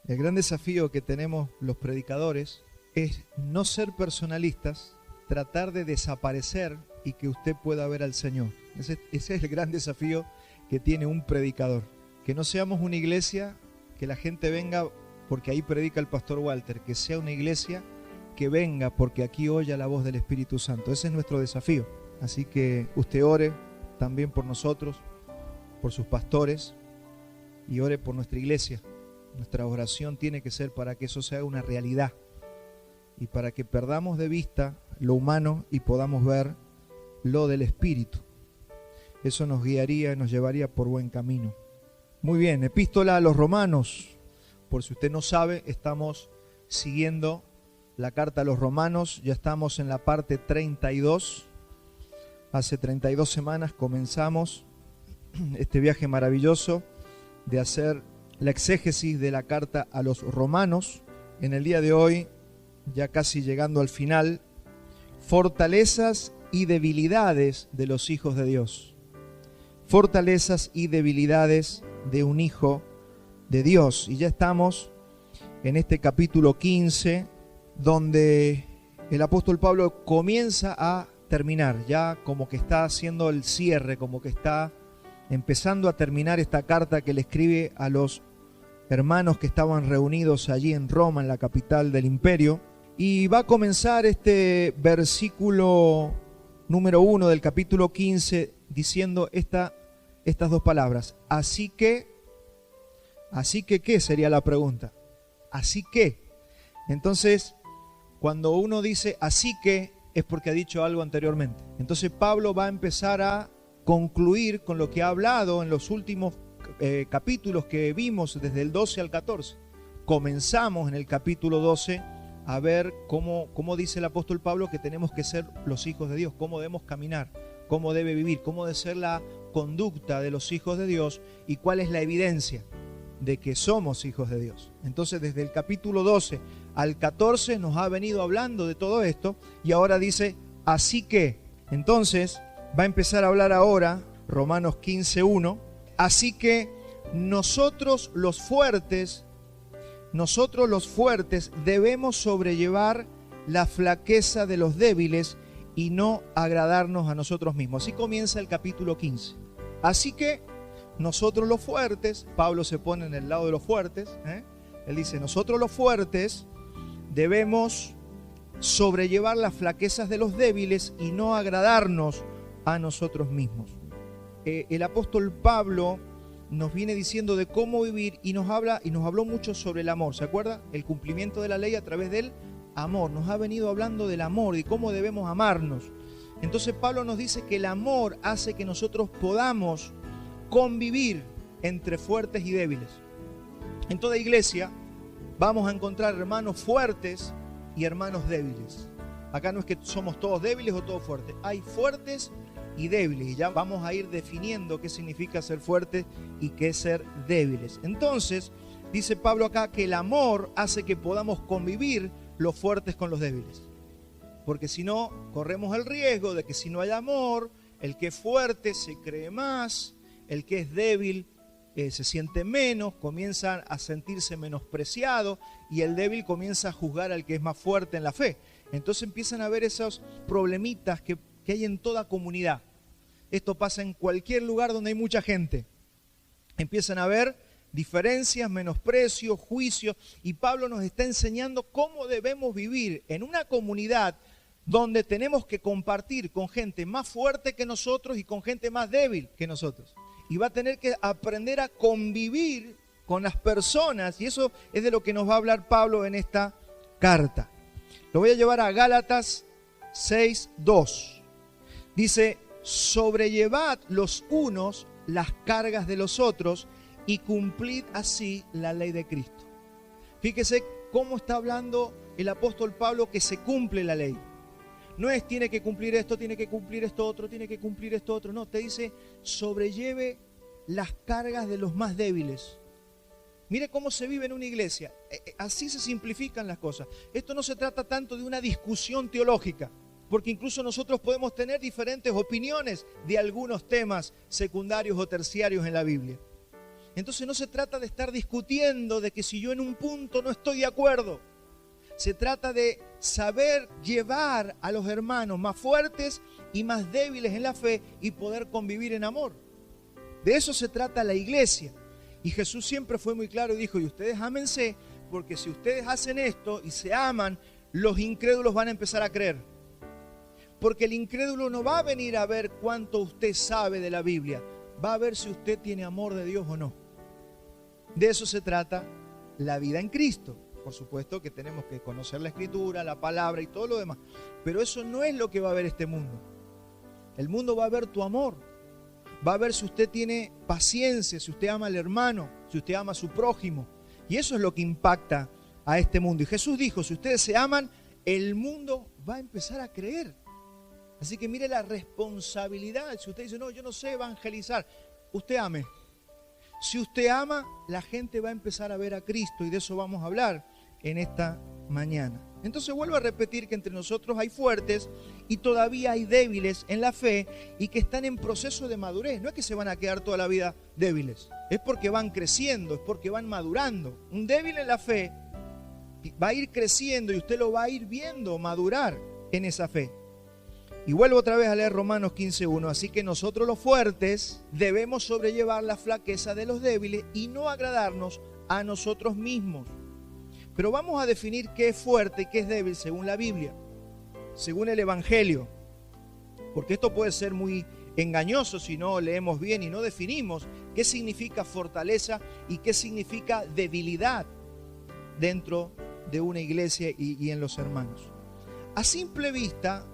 El gran desafío que tenemos los predicadores es no ser personalistas, tratar de desaparecer y que usted pueda ver al Señor. Ese es el gran desafío que tiene un predicador. Que no seamos una iglesia que la gente venga porque ahí predica el pastor Walter, que sea una iglesia que venga porque aquí oye la voz del Espíritu Santo. Ese es nuestro desafío. Así que usted ore también por nosotros, por sus pastores, y ore por nuestra iglesia. Nuestra oración tiene que ser para que eso sea una realidad y para que perdamos de vista lo humano y podamos ver lo del Espíritu. Eso nos guiaría y nos llevaría por buen camino. Muy bien, epístola a los Romanos. Por si usted no sabe, estamos siguiendo la carta a los Romanos. Ya estamos en la parte 32. Hace 32 semanas comenzamos este viaje maravilloso de hacer la exégesis de la carta a los Romanos. En el día de hoy, ya casi llegando al final, fortalezas y debilidades de los hijos de Dios. Fortalezas y debilidades de un hijo de Dios. Y ya estamos en este capítulo 15, donde el apóstol Pablo comienza a terminar, ya como que está haciendo el cierre, como que está empezando a terminar esta carta que le escribe a los hermanos que estaban reunidos allí en Roma, en la capital del imperio. Y va a comenzar este versículo número 1 del capítulo 15 diciendo estas dos palabras. Así que, ¿qué sería la pregunta? Así que. Entonces, cuando uno dice así que, es porque ha dicho algo anteriormente. Entonces Pablo va a empezar a concluir con lo que ha hablado en los últimos capítulos que vimos desde el 12 al 14. Comenzamos en el capítulo 12 a ver cómo dice el apóstol Pablo que tenemos que ser los hijos de Dios, cómo debemos caminar, cómo debe vivir, cómo debe ser la conducta de los hijos de Dios y cuál es la evidencia de que somos hijos de Dios. Entonces desde el capítulo 12 al 14 nos ha venido hablando de todo esto y ahora dice, así que. Entonces va a empezar a hablar ahora, Romanos 15:1, así que nosotros los fuertes debemos sobrellevar la flaqueza de los débiles y no agradarnos a nosotros mismos. Así comienza el capítulo 15. Así que nosotros los fuertes, Pablo se pone en el lado de los fuertes, él dice, nosotros los fuertes debemos sobrellevar las flaquezas de los débiles y no agradarnos a nosotros mismos. El apóstol Pablo nos viene diciendo de cómo vivir y nos habló mucho sobre el amor. ¿Se acuerda? El cumplimiento de la ley a través del amor. Nos ha venido hablando del amor y cómo debemos amarnos. Entonces Pablo nos dice que el amor hace que nosotros podamos convivir entre fuertes y débiles. En toda iglesia vamos a encontrar hermanos fuertes y hermanos débiles. Acá no es que somos todos débiles o todos fuertes. Hay fuertes y débiles. Y ya vamos a ir definiendo qué significa ser fuertes y qué es ser débiles. Entonces, dice Pablo acá que el amor hace que podamos convivir los fuertes con los débiles. Porque si no, corremos el riesgo de que si no hay amor, el que es fuerte se cree más, el que es débil se siente menos, comienza a sentirse menospreciado y el débil comienza a juzgar al que es más fuerte en la fe. Entonces empiezan a haber esos problemitas que hay en toda comunidad. Esto pasa en cualquier lugar donde hay mucha gente. Empiezan a haber diferencias, menosprecios, juicios, y Pablo nos está enseñando cómo debemos vivir en una comunidad donde tenemos que compartir con gente más fuerte que nosotros y con gente más débil que nosotros. Y va a tener que aprender a convivir con las personas, y eso es de lo que nos va a hablar Pablo en esta carta. Lo voy a llevar a Gálatas 6:2. Dice, sobrellevad los unos las cargas de los otros y cumplid así la ley de Cristo. Fíjese cómo está hablando el apóstol Pablo que se cumple la ley. No es tiene que cumplir esto, tiene que cumplir esto otro, tiene que cumplir esto otro. No, te dice sobrelleve las cargas de los más débiles. Mire cómo se vive en una iglesia. Así se simplifican las cosas. Esto no se trata tanto de una discusión teológica, porque incluso nosotros podemos tener diferentes opiniones de algunos temas secundarios o terciarios en la Biblia. Entonces no se trata de estar discutiendo de que si yo en un punto no estoy de acuerdo. Se trata de saber llevar a los hermanos más fuertes y más débiles en la fe y poder convivir en amor. De eso se trata la iglesia. Y Jesús siempre fue muy claro y dijo, y ustedes ámense, porque si ustedes hacen esto y se aman, los incrédulos van a empezar a creer. Porque el incrédulo no va a venir a ver cuánto usted sabe de la Biblia, va a ver si usted tiene amor de Dios o no. De eso se trata la vida en Cristo. Por supuesto que tenemos que conocer la Escritura, la palabra y todo lo demás. Pero eso no es lo que va a ver este mundo. El mundo va a ver tu amor. Va a ver si usted tiene paciencia, si usted ama al hermano, si usted ama a su prójimo. Y eso es lo que impacta a este mundo. Y Jesús dijo, si ustedes se aman, el mundo va a empezar a creer. Así que mire la responsabilidad. Si usted dice, no, yo no sé evangelizar, usted ame. Si usted ama, la gente va a empezar a ver a Cristo y de eso vamos a hablar en esta mañana. Entonces vuelvo a repetir que entre nosotros hay fuertes y todavía hay débiles en la fe y que están en proceso de madurez. No es que se van a quedar toda la vida débiles, es porque van creciendo, es porque van madurando. Un débil en la fe va a ir creciendo y usted lo va a ir viendo madurar en esa fe. Y vuelvo otra vez a leer Romanos 15:1. Así que nosotros los fuertes debemos sobrellevar la flaqueza de los débiles y no agradarnos a nosotros mismos. Pero vamos a definir qué es fuerte y qué es débil según la Biblia, según el Evangelio. Porque esto puede ser muy engañoso si no leemos bien y no definimos qué significa fortaleza y qué significa debilidad dentro de una iglesia y en los hermanos. A simple vista,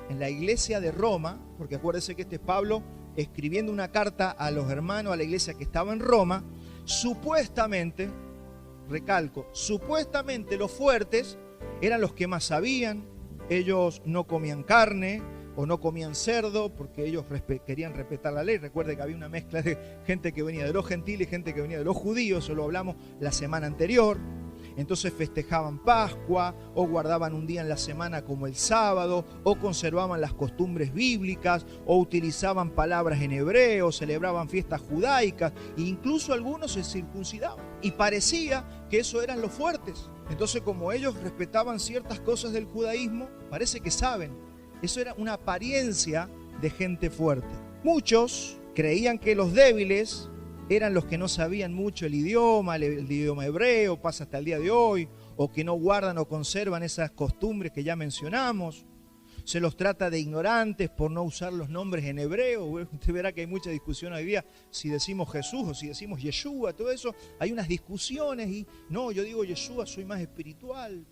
en la iglesia de Roma, porque acuérdense que este es Pablo escribiendo una carta a los hermanos, a la iglesia que estaba en Roma, supuestamente, recalco, supuestamente los fuertes eran los que más sabían, ellos no comían carne o no comían cerdo porque ellos querían respetar la ley. Recuerde que había una mezcla de gente que venía de los gentiles y gente que venía de los judíos, eso lo hablamos la semana anterior. Entonces festejaban Pascua o guardaban un día en la semana como el sábado o conservaban las costumbres bíblicas o utilizaban palabras en hebreo, celebraban fiestas judaicas e incluso algunos se circuncidaban. Y parecía que eso eran los fuertes. Entonces como ellos respetaban ciertas cosas del judaísmo, parece que saben. Eso era una apariencia de gente fuerte. Muchos creían que los débiles eran los que no sabían mucho el idioma hebreo, pasa hasta el día de hoy, o que no guardan o conservan esas costumbres que ya mencionamos. Se los trata de ignorantes por no usar los nombres en hebreo. Usted verá que hay mucha discusión hoy día si decimos Jesús o si decimos Yeshua, todo eso. Hay unas discusiones y no, yo digo Yeshua, soy más espiritual.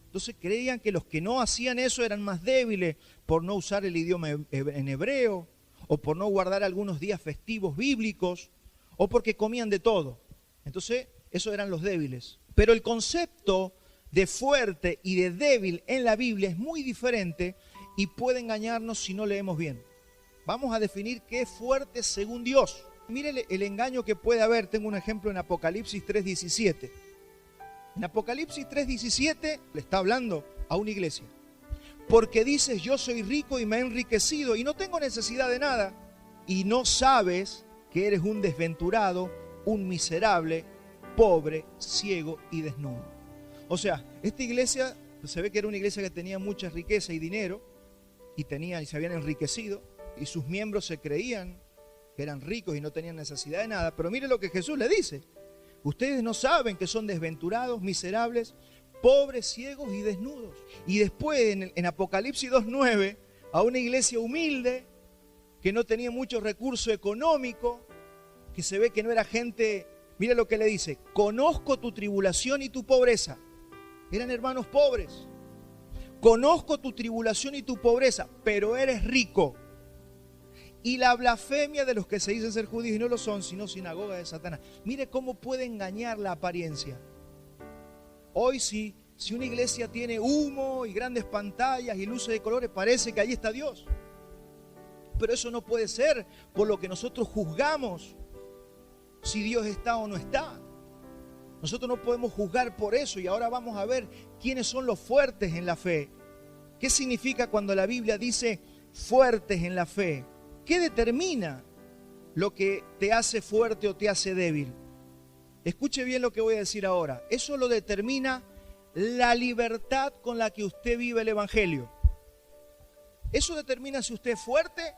Entonces creían que los que no hacían eso eran más débiles por no usar el idioma en hebreo o por no guardar algunos días festivos bíblicos, o porque comían de todo. Entonces, esos eran los débiles. Pero el concepto de fuerte y de débil en la Biblia es muy diferente y puede engañarnos si no leemos bien. Vamos a definir qué es fuerte según Dios. Mire el engaño que puede haber. Tengo un ejemplo en Apocalipsis 3:17. En Apocalipsis 3:17 le está hablando a una iglesia. Porque dices, yo soy rico y me he enriquecido y no tengo necesidad de nada. Y no sabes que eres un desventurado, un miserable, pobre, ciego y desnudo. O sea, esta iglesia, se ve que era una iglesia que tenía mucha riqueza y dinero, y se habían enriquecido, y sus miembros se creían que eran ricos y no tenían necesidad de nada. Pero mire lo que Jesús le dice. Ustedes no saben que son desventurados, miserables, pobres, ciegos y desnudos. Y después en Apocalipsis 2:9, a una iglesia humilde, que no tenía mucho recurso económico, que se ve que no era gente, mira lo que le dice, conozco tu tribulación y tu pobreza. Eran hermanos pobres. Conozco tu tribulación y tu pobreza, pero eres rico. Y la blasfemia de los que se dicen ser judíos y no lo son, sino sinagoga de Satanás. Mire cómo puede engañar la apariencia. Hoy si una iglesia tiene humo y grandes pantallas y luces de colores, parece que ahí está Dios. Pero eso no puede ser por lo que nosotros juzgamos si Dios está o no está. Nosotros no podemos juzgar por eso y ahora vamos a ver quiénes son los fuertes en la fe. ¿Qué significa cuando la Biblia dice fuertes en la fe? ¿Qué determina lo que te hace fuerte o te hace débil? Escuche bien lo que voy a decir ahora. Eso lo determina la libertad con la que usted vive el Evangelio. Eso determina si usted es fuerte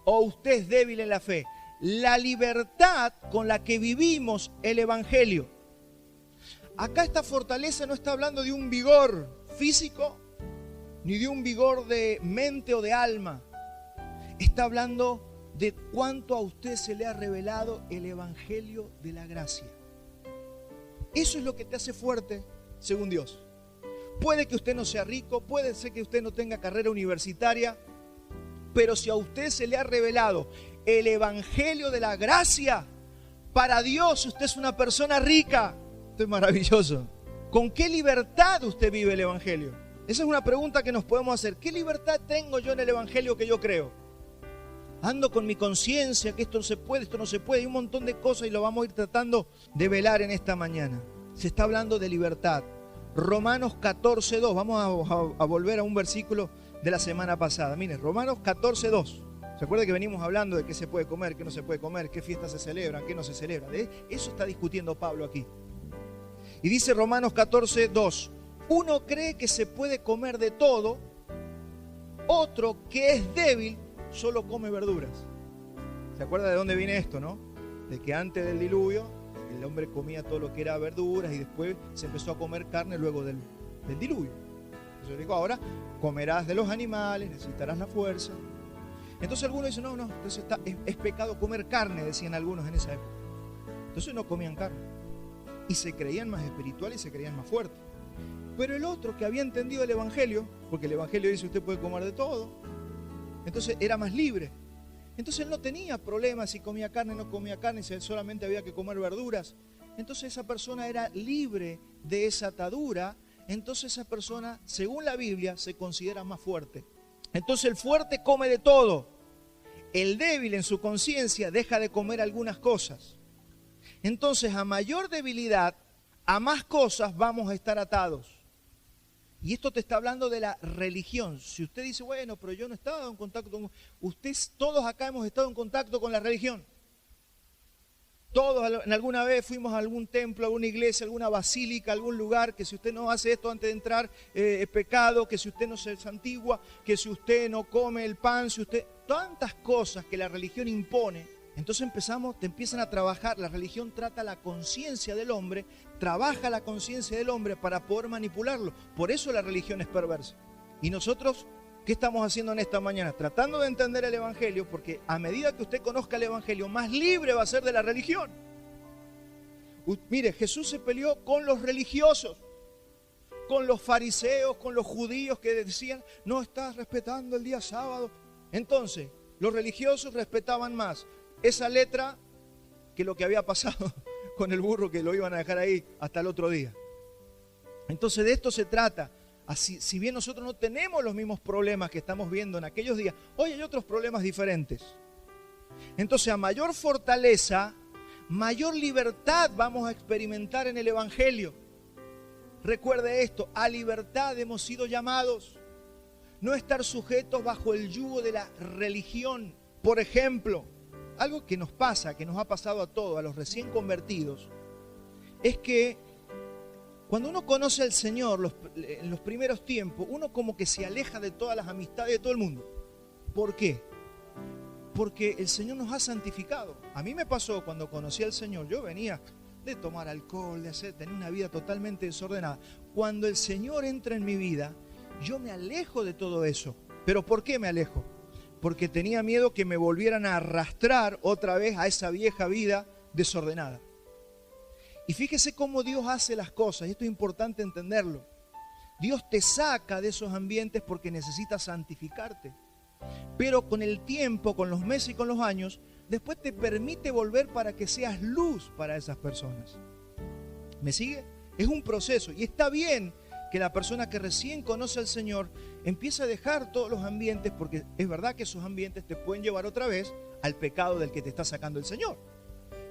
o usted es débil en la fe. La libertad con la que vivimos el Evangelio. Acá esta fortaleza no está hablando de un vigor físico, ni de un vigor de mente o de alma. Está hablando de cuánto a usted se le ha revelado el Evangelio de la gracia. Eso es lo que te hace fuerte, según Dios. Puede que usted no sea rico, puede ser que usted no tenga carrera universitaria, pero si a usted se le ha revelado el Evangelio de la gracia, para Dios usted es una persona rica. Esto es maravilloso. ¿Con qué libertad usted vive el Evangelio? Esa es una pregunta que nos podemos hacer. ¿Qué libertad tengo yo en el Evangelio que yo creo? Ando con mi conciencia que esto se puede, esto no se puede, y un montón de cosas, y lo vamos a ir tratando de velar en esta mañana. Se está hablando de libertad. Romanos 14:2. Vamos a volver a un versículo de la semana pasada. Miren, Romanos 14:2. ¿Se acuerda que venimos hablando de qué se puede comer, qué no se puede comer, qué fiestas se celebran, qué no se celebran? Eso está discutiendo Pablo aquí. Y dice Romanos 14:2. Uno cree que se puede comer de todo, otro que es débil solo come verduras. ¿Se acuerda de dónde viene esto, no? De que antes del diluvio el hombre comía todo lo que era verduras y después se empezó a comer carne luego del diluvio. Entonces digo, ahora comerás de los animales, necesitarás la fuerza. Entonces algunos dicen, no, entonces es pecado comer carne, decían algunos en esa época. Entonces no comían carne. Y se creían más espirituales y se creían más fuertes. Pero el otro que había entendido el Evangelio, porque el Evangelio dice usted puede comer de todo, entonces era más libre. Entonces él no tenía problemas si comía carne o no comía carne, si solamente había que comer verduras. Entonces esa persona era libre de esa atadura. Entonces esa persona, según la Biblia, se considera más fuerte. Entonces el fuerte come de todo. El débil en su conciencia deja de comer algunas cosas. Entonces a mayor debilidad, a más cosas vamos a estar atados. Y esto te está hablando de la religión. Si usted dice, bueno, pero yo no he estado en contacto con... Todos acá hemos estado en contacto con la religión. Todos en alguna vez fuimos a algún templo, a alguna iglesia, a alguna basílica, a algún lugar, que si usted no hace esto antes de entrar es pecado, que si usted no se santigua, que si usted no come el pan, si usted... Tantas cosas que la religión impone. Entonces te empiezan a trabajar, la religión trata la conciencia del hombre, trabaja la conciencia del hombre para poder manipularlo. Por eso la religión es perversa. Y nosotros, ¿qué estamos haciendo en esta mañana? Tratando de entender el Evangelio, porque a medida que usted conozca el Evangelio, más libre va a ser de la religión. Mire, Jesús se peleó con los religiosos, con los fariseos, con los judíos que decían, no estás respetando el día sábado. Entonces, los religiosos respetaban más esa letra que lo que había pasado con el burro, que lo iban a dejar ahí hasta el otro día. Entonces de esto se trata. Así, si bien nosotros no tenemos los mismos problemas que estamos viendo en aquellos días, hoy hay otros problemas diferentes. Entonces a mayor fortaleza, mayor libertad vamos a experimentar en el Evangelio. Recuerde esto, a libertad hemos sido llamados. No estar sujetos bajo el yugo de la religión. Por ejemplo, algo que nos pasa, que nos ha pasado a todos, a los recién convertidos, es que cuando uno conoce al Señor en los primeros tiempos, uno como que se aleja de todas las amistades de todo el mundo. ¿Por qué? Porque el Señor nos ha santificado. A mí me pasó cuando conocí al Señor, yo venía de tomar alcohol, tener una vida totalmente desordenada. Cuando el Señor entra en mi vida, yo me alejo de todo eso. ¿Pero por qué me alejo? Porque tenía miedo que me volvieran a arrastrar otra vez a esa vieja vida desordenada. Y fíjese cómo Dios hace las cosas, y esto es importante entenderlo. Dios te saca de esos ambientes porque necesita santificarte. Pero con el tiempo, con los meses y con los años, después te permite volver para que seas luz para esas personas. ¿Me sigue? Es un proceso, y está bien que la persona que recién conoce al Señor empieza a dejar todos los ambientes, porque es verdad que esos ambientes te pueden llevar otra vez al pecado del que te está sacando el Señor.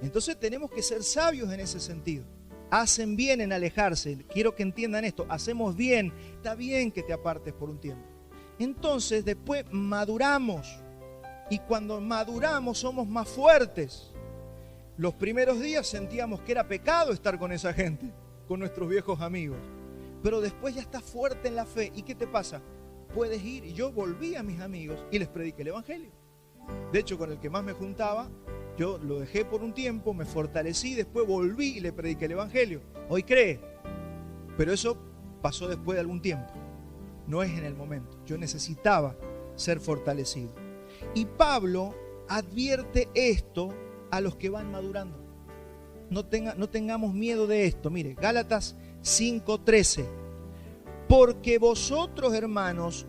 Entonces tenemos que ser sabios en ese sentido. Hacen bien en alejarse. Quiero que entiendan esto. Hacemos bien. Está bien que te apartes por un tiempo. Entonces después maduramos. Y cuando maduramos somos más fuertes. Los primeros días sentíamos que era pecado estar con esa gente, con nuestros viejos amigos. Pero después ya estás fuerte en la fe. ¿Y qué te pasa? Puedes ir. Y yo volví a mis amigos y les prediqué el evangelio. De hecho, con el que más me juntaba, yo lo dejé por un tiempo, me fortalecí, después volví y le prediqué el evangelio. Hoy cree. Pero eso pasó después de algún tiempo. No es en el momento. Yo necesitaba ser fortalecido. Y Pablo advierte esto a los que van madurando. No tengamos miedo de esto. Mire, Gálatas 5:13. Porque vosotros, hermanos,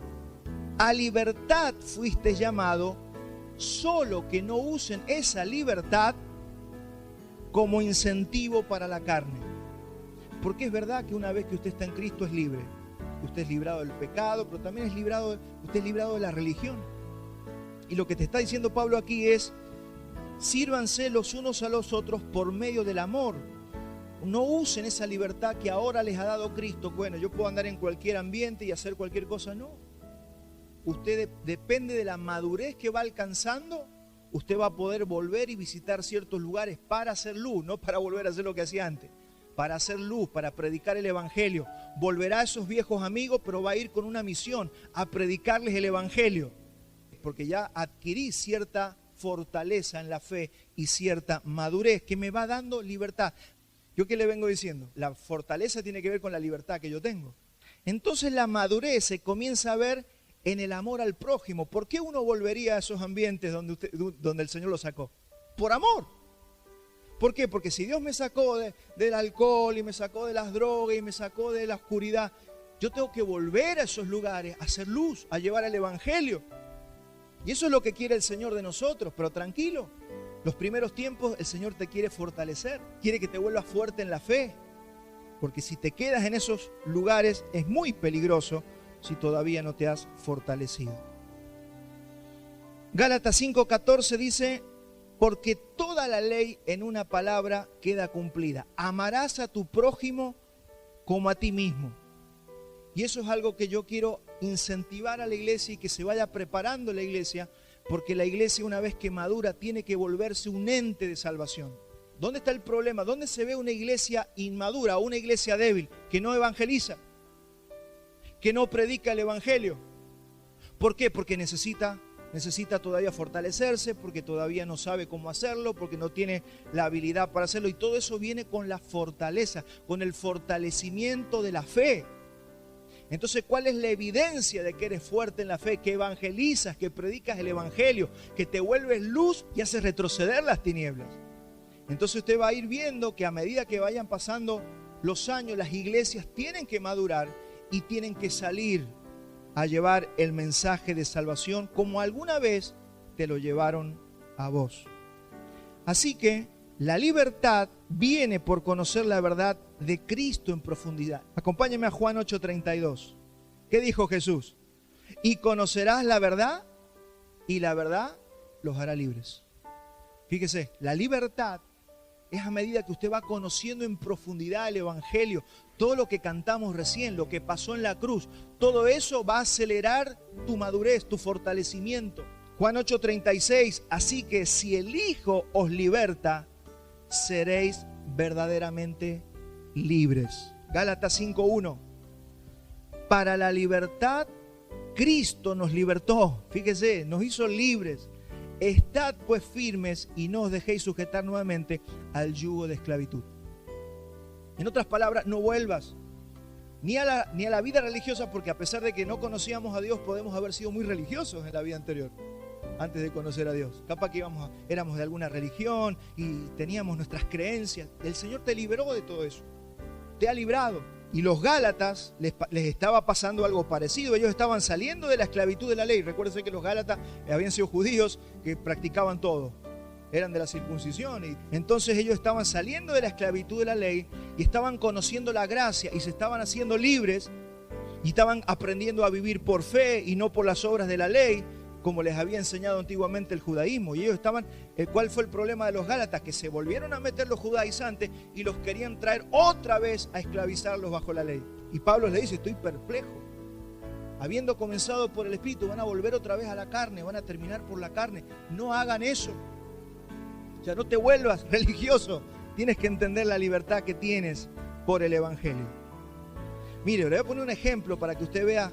a libertad fuisteis llamados, solo que no usen esa libertad como incentivo para la carne. Porque es verdad que una vez que usted está en Cristo es libre. Usted es librado del pecado, pero también usted es librado de la religión. Y lo que te está diciendo Pablo aquí es: sírvanse los unos a los otros por medio del amor. No usen esa libertad que ahora les ha dado Cristo. Bueno, yo puedo andar en cualquier ambiente y hacer cualquier cosa. No. Usted depende de la madurez que va alcanzando. Usted va a poder volver y visitar ciertos lugares para hacer luz, no para volver a hacer lo que hacía antes. Para hacer luz, para predicar el evangelio. Volverá a esos viejos amigos, pero va a ir con una misión: a predicarles el evangelio. Porque ya adquirí cierta fortaleza en la fe y cierta madurez que me va dando libertad. ¿Yo qué le vengo diciendo? La fortaleza tiene que ver con la libertad que yo tengo. Entonces la madurez se comienza a ver en el amor al prójimo. ¿Por qué uno volvería a esos ambientes donde el Señor lo sacó? Por amor. ¿Por qué? Porque si Dios me sacó del alcohol y me sacó de las drogas y me sacó de la oscuridad, yo tengo que volver a esos lugares, a hacer luz, a llevar el evangelio. Y eso es lo que quiere el Señor de nosotros, pero tranquilo. Los primeros tiempos el Señor te quiere fortalecer, quiere que te vuelvas fuerte en la fe. Porque si te quedas en esos lugares es muy peligroso si todavía no te has fortalecido. Gálatas 5:14 dice: porque toda la ley en una palabra queda cumplida. Amarás a tu prójimo como a ti mismo. Y eso es algo que yo quiero incentivar a la iglesia y que se vaya preparando la iglesia, porque la iglesia, una vez que madura, tiene que volverse un ente de salvación. ¿Dónde está el problema? ¿Dónde se ve una iglesia inmadura o una iglesia débil que no evangeliza, que no predica el evangelio? ¿Por qué? Porque necesita todavía fortalecerse, porque todavía no sabe cómo hacerlo, porque no tiene la habilidad para hacerlo. Y todo eso viene con la fortaleza, con el fortalecimiento de la fe. Entonces, ¿cuál es la evidencia de que eres fuerte en la fe? Que evangelizas, que predicas el evangelio, que te vuelves luz y haces retroceder las tinieblas. Entonces usted va a ir viendo que a medida que vayan pasando los años, las iglesias tienen que madurar y tienen que salir a llevar el mensaje de salvación como alguna vez te lo llevaron a vos. Así que la libertad viene por conocer la verdad de Cristo en profundidad. Acompáñenme a Juan 8:32. ¿Qué dijo Jesús? Y conocerás la verdad, y la verdad los hará libres. Fíjese, la libertad es a medida que usted va conociendo en profundidad el evangelio, todo lo que cantamos recién, lo que pasó en la cruz, todo eso va a acelerar tu madurez, tu fortalecimiento. Juan 8:36, así que si el Hijo os liberta, seréis verdaderamente libres. Gálatas 5:1, para la libertad Cristo nos libertó, fíjese, nos hizo libres. Estad pues firmes y no os dejéis sujetar nuevamente al yugo de esclavitud. En otras palabras, no vuelvas ni a la vida religiosa, porque a pesar de que no conocíamos a Dios, podemos haber sido muy religiosos en la vida anterior, antes de conocer a Dios. Capaz que éramos de alguna religión y teníamos nuestras creencias. El Señor te liberó de todo eso, te ha librado. Y los Gálatas les estaba pasando algo parecido. Ellos estaban saliendo de la esclavitud de la ley. Recuérdense que los Gálatas habían sido judíos que practicaban todo. Eran de la circuncisión. Y entonces ellos estaban saliendo de la esclavitud de la ley y estaban conociendo la gracia y se estaban haciendo libres y estaban aprendiendo a vivir por fe y no por las obras de la ley, como les había enseñado antiguamente el judaísmo. Y ellos estaban, ¿cuál fue el problema de los Gálatas? Que se volvieron a meter los judaizantes y los querían traer otra vez a esclavizarlos bajo la ley. Y Pablo les dice, estoy perplejo. Habiendo comenzado por el Espíritu, van a volver otra vez a la carne, van a terminar por la carne. No hagan eso. O sea, no te vuelvas religioso. Tienes que entender la libertad que tienes por el Evangelio. Mire, le voy a poner un ejemplo para que usted vea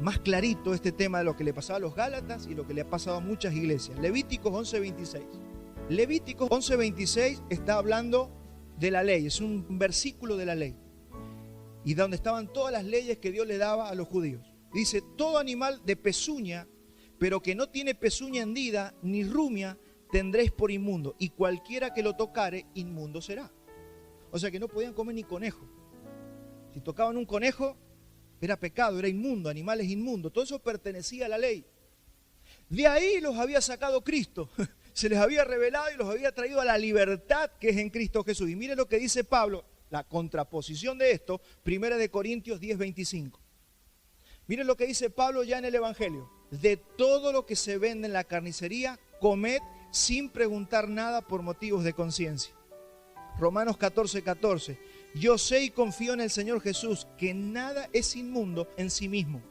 más clarito este tema de lo que le pasaba a los Gálatas y lo que le ha pasado a muchas iglesias. Levíticos 11:26. Levíticos 11:26 está hablando de la ley, es un versículo de la ley. Y donde estaban todas las leyes que Dios le daba a los judíos. Dice, todo animal de pezuña, pero que no tiene pezuña hendida ni rumia, tendréis por inmundo. Y cualquiera que lo tocare, inmundo será. O sea que no podían comer ni conejo. Si tocaban un conejo, era pecado, era inmundo, animales inmundos. Todo eso pertenecía a la ley. De ahí los había sacado Cristo. Se les había revelado y los había traído a la libertad que es en Cristo Jesús. Y mire lo que dice Pablo, la contraposición de esto, 1 Corintios 10:25. Mire lo que dice Pablo ya en el Evangelio. De todo lo que se vende en la carnicería, comed sin preguntar nada por motivos de conciencia. Romanos 14:14. Yo sé y confío en el Señor Jesús que nada es inmundo en sí mismo.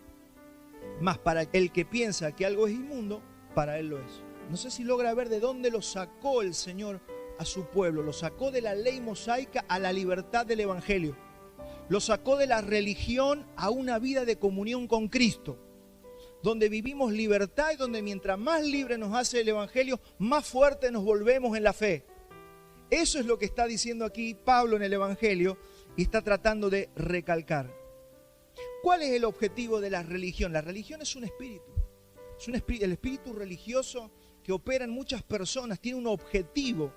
Mas para el que piensa que algo es inmundo, para él lo es. No sé si logra ver de dónde lo sacó el Señor a su pueblo. Lo sacó de la ley mosaica a la libertad del Evangelio. Lo sacó de la religión a una vida de comunión con Cristo, donde vivimos libertad y donde mientras más libre nos hace el Evangelio, más fuerte nos volvemos en la fe. Eso es lo que está diciendo aquí Pablo en el Evangelio y está tratando de recalcar. ¿Cuál es el objetivo de la religión? La religión es un espíritu. El espíritu religioso que opera en muchas personas tiene un objetivo.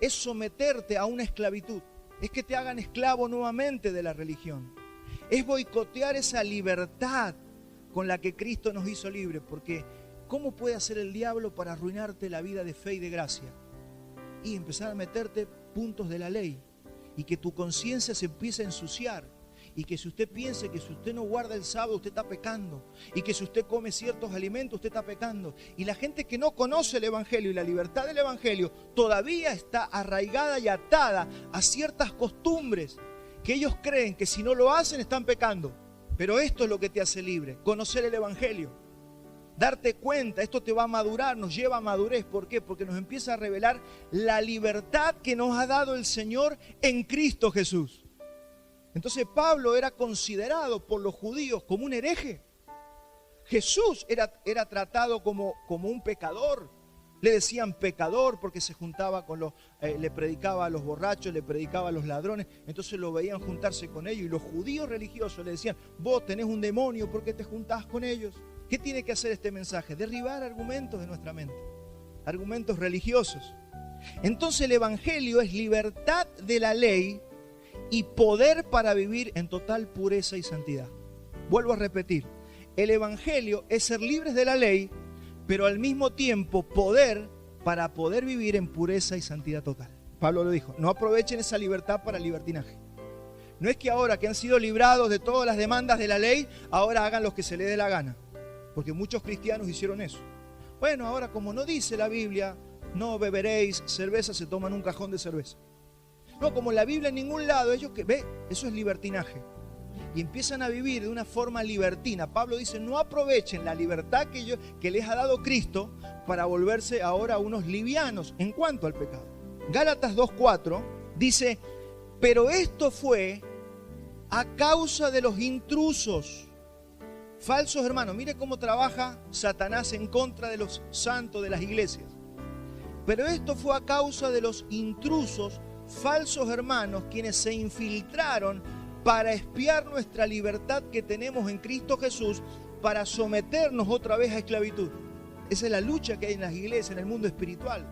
Es someterte a una esclavitud. Es que te hagan esclavo nuevamente de la religión. Es boicotear esa libertad con la que Cristo nos hizo libres. Porque ¿cómo puede hacer el diablo para arruinarte la vida de fe y de gracia? Y empezar a meterte puntos de la ley. Y que tu conciencia se empiece a ensuciar. Y que si usted piense que si usted no guarda el sábado, usted está pecando. Y que si usted come ciertos alimentos, usted está pecando. Y la gente que no conoce el Evangelio y la libertad del Evangelio todavía está arraigada y atada a ciertas costumbres que ellos creen que si no lo hacen están pecando. Pero esto es lo que te hace libre, conocer el Evangelio. Darte cuenta, esto te va a madurar, nos lleva a madurez. ¿Por qué? Porque nos empieza a revelar la libertad que nos ha dado el Señor en Cristo Jesús. Entonces Pablo era considerado por los judíos como un hereje. Jesús era tratado como un pecador. Le decían pecador porque se juntaba con le predicaba a los borrachos, le predicaba a los ladrones. Entonces lo veían juntarse con ellos. Y los judíos religiosos le decían, vos tenés un demonio, ¿por qué te juntás con ellos? ¿Qué tiene que hacer este mensaje? Derribar argumentos de nuestra mente. Argumentos religiosos. Entonces el Evangelio es libertad de la ley y poder para vivir en total pureza y santidad. Vuelvo a repetir, el Evangelio es ser libres de la ley, pero al mismo tiempo poder para poder vivir en pureza y santidad total. Pablo lo dijo, no aprovechen esa libertad para el libertinaje. No es que ahora que han sido librados de todas las demandas de la ley, ahora hagan lo que se les dé la gana, porque muchos cristianos hicieron eso. Bueno, ahora como no dice la Biblia, no beberéis cerveza, se toman un cajón de cerveza. No, como la Biblia en ningún lado, ellos que ve, eso es libertinaje. Y empiezan a vivir de una forma libertina. Pablo dice, no aprovechen la libertad que les ha dado Cristo para volverse ahora unos livianos en cuanto al pecado. Gálatas 2:4 dice, pero esto fue a causa de los intrusos. Falsos hermanos, mire cómo trabaja Satanás en contra de los santos de las iglesias. Pero esto fue a causa de los intrusos, falsos hermanos, quienes se infiltraron para espiar nuestra libertad que tenemos en Cristo Jesús, para someternos otra vez a esclavitud. Esa es la lucha que hay en las iglesias, en el mundo espiritual.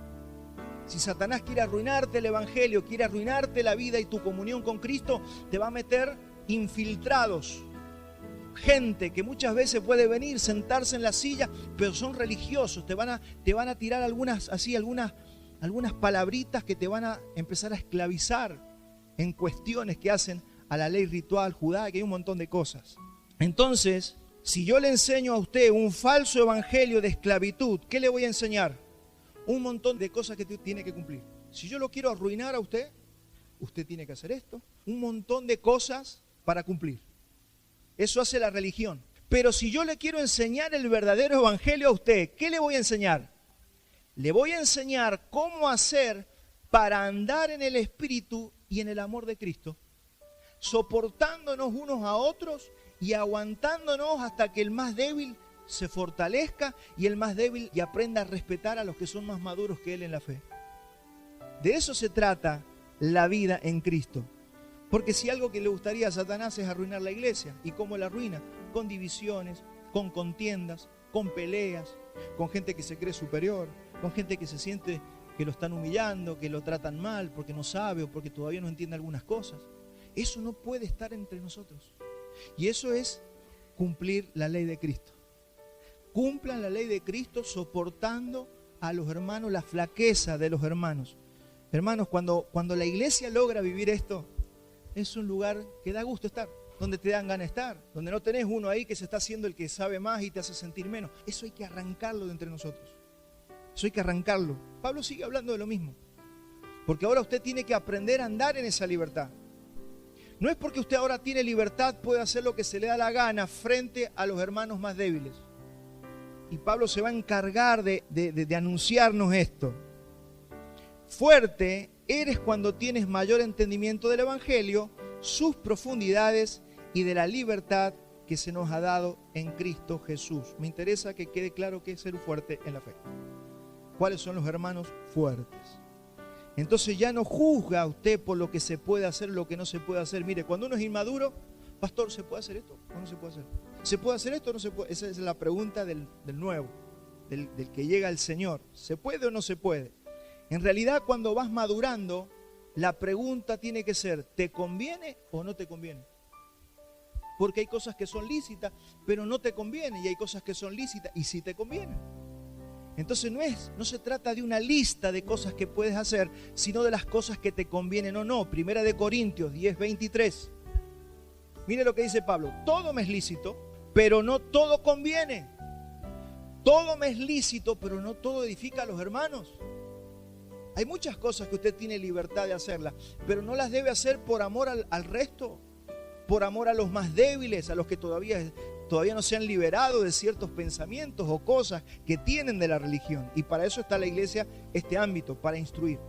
Si Satanás quiere arruinarte el Evangelio, quiere arruinarte la vida y tu comunión con Cristo, te va a meter infiltrados. Gente que muchas veces puede venir, sentarse en la silla, pero son religiosos, te van a tirar algunas palabritas que te van a empezar a esclavizar en cuestiones que hacen a la ley ritual judaica y un montón de cosas. Entonces, si yo le enseño a usted un falso evangelio de esclavitud, ¿qué le voy a enseñar? Un montón de cosas que tiene que cumplir. Si yo lo quiero arruinar a usted, usted tiene que hacer esto. Un montón de cosas para cumplir. Eso hace la religión. Pero si yo le quiero enseñar el verdadero evangelio a usted, ¿qué le voy a enseñar? Le voy a enseñar cómo hacer para andar en el Espíritu y en el amor de Cristo, soportándonos unos a otros y aguantándonos hasta que el más débil se fortalezca y el más débil y aprenda a respetar a los que son más maduros que él en la fe. De eso se trata la vida en Cristo. Porque si algo que le gustaría a Satanás es arruinar la iglesia, ¿y cómo la arruina? Con divisiones, con contiendas, con peleas, con gente que se cree superior, con gente que se siente que lo están humillando, que lo tratan mal porque no sabe o porque todavía no entiende algunas cosas. Eso no puede estar entre nosotros. Y eso es cumplir la ley de Cristo. Cumplan la ley de Cristo soportando a los hermanos, la flaqueza de los hermanos. Hermanos, cuando la iglesia logra vivir esto, es un lugar que da gusto estar, donde te dan ganas de estar, donde no tenés uno ahí que se está haciendo el que sabe más y te hace sentir menos. Eso hay que arrancarlo de entre nosotros. Eso hay que arrancarlo. Pablo sigue hablando de lo mismo. Porque ahora usted tiene que aprender a andar en esa libertad. No es porque usted ahora tiene libertad, puede hacer lo que se le da la gana frente a los hermanos más débiles. Y Pablo se va a encargar de anunciarnos esto. Fuerte eres cuando tienes mayor entendimiento del Evangelio, sus profundidades y de la libertad que se nos ha dado en Cristo Jesús. Me interesa que quede claro qué es ser fuerte en la fe. ¿Cuáles son los hermanos fuertes? Entonces ya no juzga a usted por lo que se puede hacer, lo que no se puede hacer. Mire, cuando uno es inmaduro, pastor, ¿se puede hacer esto o no se puede hacer? ¿Se puede hacer esto o no se puede? Esa es la pregunta del nuevo, del que llega al Señor. ¿Se puede o no se puede? En realidad, cuando vas madurando, la pregunta tiene que ser, ¿te conviene o no te conviene? Porque hay cosas que son lícitas, pero no te convienen, y hay cosas que son lícitas y sí te convienen. Entonces no se trata de una lista de cosas que puedes hacer, sino de las cosas que te convienen o no. Primera de Corintios 10:23. Mire lo que dice Pablo. Todo me es lícito, pero no todo conviene. Todo me es lícito, pero no todo edifica a los hermanos. Hay muchas cosas que usted tiene libertad de hacerlas, pero no las debe hacer por amor al resto, por amor a los más débiles, a los que todavía no se han liberado de ciertos pensamientos o cosas que tienen de la religión. Y para eso está la iglesia, este ámbito, para instruir.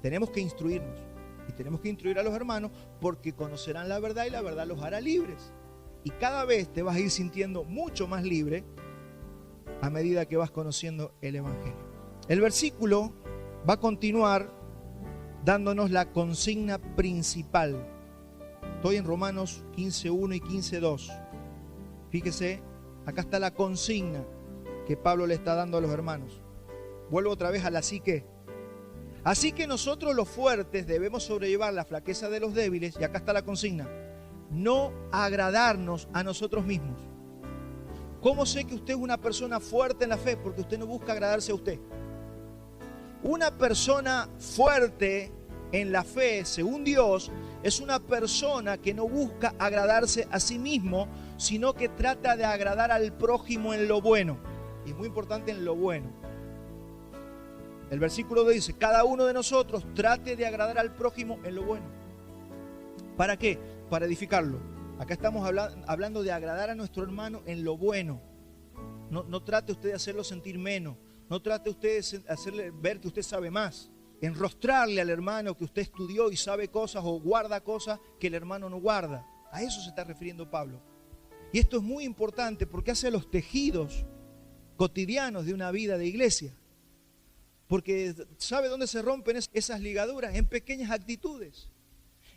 Tenemos que instruirnos y tenemos que instruir a los hermanos porque conocerán la verdad y la verdad los hará libres. Y cada vez te vas a ir sintiendo mucho más libre a medida que vas conociendo el Evangelio. El versículo va a continuar dándonos la consigna principal. Estoy en Romanos 15:1 y 15:2. Fíjese, acá está la consigna que Pablo le está dando a los hermanos. Vuelvo otra vez al así que. Así que nosotros los fuertes debemos sobrellevar la flaqueza de los débiles, y acá está la consigna, no agradarnos a nosotros mismos. ¿Cómo sé que usted es una persona fuerte en la fe? Porque usted no busca agradarse a usted. Una persona fuerte en la fe, según Dios, es una persona que no busca agradarse a sí mismo, sino que trata de agradar al prójimo en lo bueno. Y es muy importante en lo bueno. El versículo dice, cada uno de nosotros trate de agradar al prójimo en lo bueno. ¿Para qué? Para edificarlo. Acá estamos hablando de agradar a nuestro hermano en lo bueno. No trate usted de hacerlo sentir menos. No trate usted de hacerle ver que usted sabe más. Enrostrarle al hermano que usted estudió y sabe cosas o guarda cosas que el hermano no guarda. A eso se está refiriendo Pablo. Y esto es muy importante porque hace los tejidos cotidianos de una vida de iglesia. Porque ¿sabe dónde se rompen esas ligaduras? En pequeñas actitudes,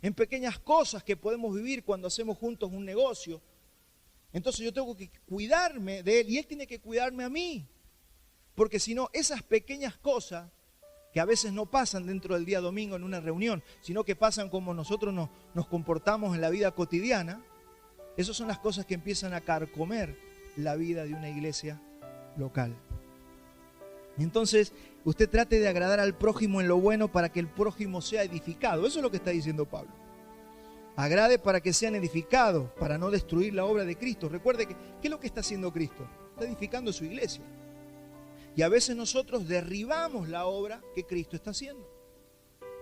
en pequeñas cosas que podemos vivir cuando hacemos juntos un negocio. Entonces yo tengo que cuidarme de él y él tiene que cuidarme a mí. Porque si no, esas pequeñas cosas que a veces no pasan dentro del día domingo en una reunión, sino que pasan como nosotros nos comportamos en la vida cotidiana, esas son las cosas que empiezan a carcomer la vida de una iglesia local. Entonces, usted trate de agradar al prójimo en lo bueno para que el prójimo sea edificado. Eso es lo que está diciendo Pablo. Agrade para que sean edificados, para no destruir la obra de Cristo. Recuerde que, ¿qué es lo que está haciendo Cristo? Está edificando su iglesia. Y a veces nosotros derribamos la obra que Cristo está haciendo.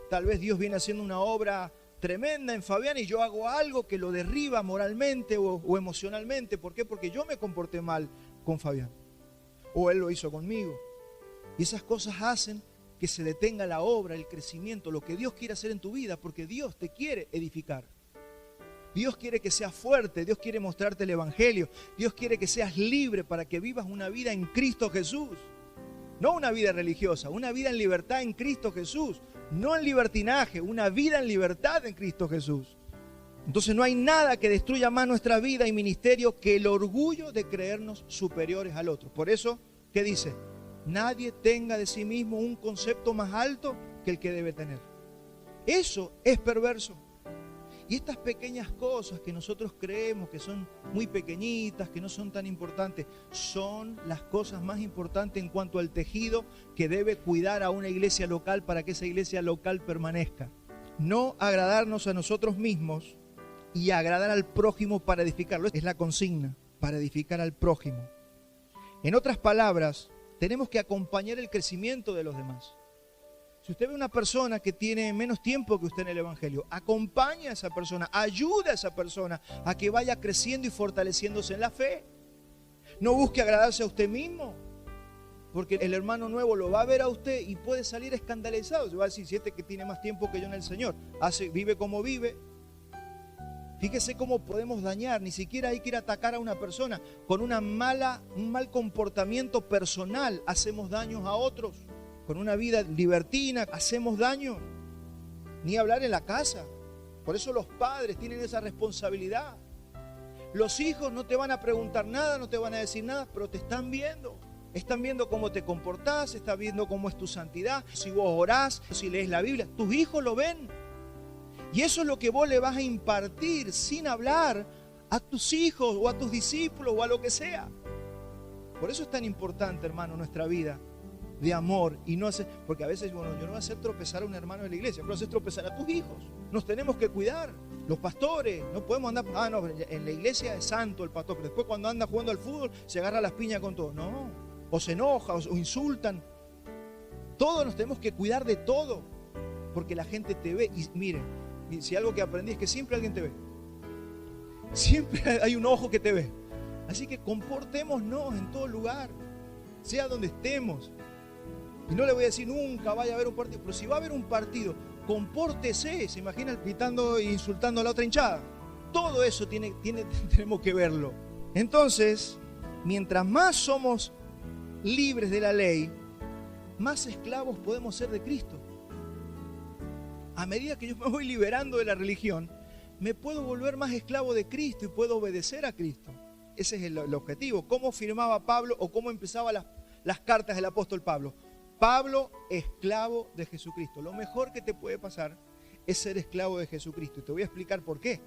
Tal vez Dios viene haciendo una obra tremenda en Fabián y yo hago algo que lo derriba moralmente o emocionalmente. ¿Por qué? Porque yo me comporté mal con Fabián. O él lo hizo conmigo. Y esas cosas hacen que se detenga la obra, el crecimiento, lo que Dios quiere hacer en tu vida, porque Dios te quiere edificar. Dios quiere que seas fuerte, Dios quiere mostrarte el Evangelio, Dios quiere que seas libre para que vivas una vida en Cristo Jesús. No una vida religiosa, una vida en libertad en Cristo Jesús. No en libertinaje, una vida en libertad en Cristo Jesús. Entonces no hay nada que destruya más nuestra vida y ministerio que el orgullo de creernos superiores al otro. Por eso, ¿qué dice? Nadie tenga de sí mismo un concepto más alto que el que debe tener. Eso es perverso. Y estas pequeñas cosas que nosotros creemos que son muy pequeñitas, que no son tan importantes, son las cosas más importantes en cuanto al tejido que debe cuidar a una iglesia local para que esa iglesia local permanezca. No agradarnos a nosotros mismos y agradar al prójimo para edificarlo. Es la consigna, para edificar al prójimo. En otras palabras, tenemos que acompañar el crecimiento de los demás. Si usted ve una persona que tiene menos tiempo que usted en el Evangelio, acompaña a esa persona, ayuda a esa persona a que vaya creciendo y fortaleciéndose en la fe. No busque agradarse a usted mismo, porque el hermano nuevo lo va a ver a usted y puede salir escandalizado. Se va a decir, si este que tiene más tiempo que yo en el Señor, vive como vive. Fíjese cómo podemos dañar, ni siquiera hay que ir a atacar a una persona. Con un mal comportamiento personal hacemos daños a otros. Con una vida libertina hacemos daño. Ni hablar en la casa. Por eso los padres tienen esa responsabilidad. Los hijos no te van a preguntar nada, no te van a decir nada, pero te están viendo. Están viendo cómo te comportás, están viendo cómo es tu santidad, si vos orás, si lees la Biblia. Tus hijos lo ven. Y eso es lo que vos le vas a impartir sin hablar a tus hijos o a tus discípulos o a lo que sea. Por eso es tan importante, hermano, nuestra vida de amor y no hacer, porque a veces, bueno, yo no voy a hacer tropezar a un hermano de la iglesia, pero hacer tropezar a tus hijos. Nos tenemos que cuidar. Los pastores, no podemos andar, no, en la iglesia es santo el pastor, pero después cuando anda jugando al fútbol se agarra las piñas con todo. No, o se enoja o insultan. Todos nos tenemos que cuidar de todo, porque la gente te ve. Y miren, si algo que aprendí es que siempre alguien te ve. Siempre hay un ojo que te ve. Así que comportémonos en todo lugar, sea donde estemos. Y no le voy a decir nunca vaya a haber un partido, pero si va a haber un partido, compórtese. ¿Se imagina pitando e insultando a la otra hinchada? Todo eso tenemos que verlo. Entonces, mientras más somos libres de la ley, más esclavos podemos ser de Cristo. A medida que yo me voy liberando de la religión, me puedo volver más esclavo de Cristo y puedo obedecer a Cristo. Ese es el objetivo. ¿Cómo firmaba Pablo o cómo empezaba las cartas del apóstol Pablo? Pablo, esclavo de Jesucristo. Lo mejor que te puede pasar es ser esclavo de Jesucristo. Y te voy a explicar por qué.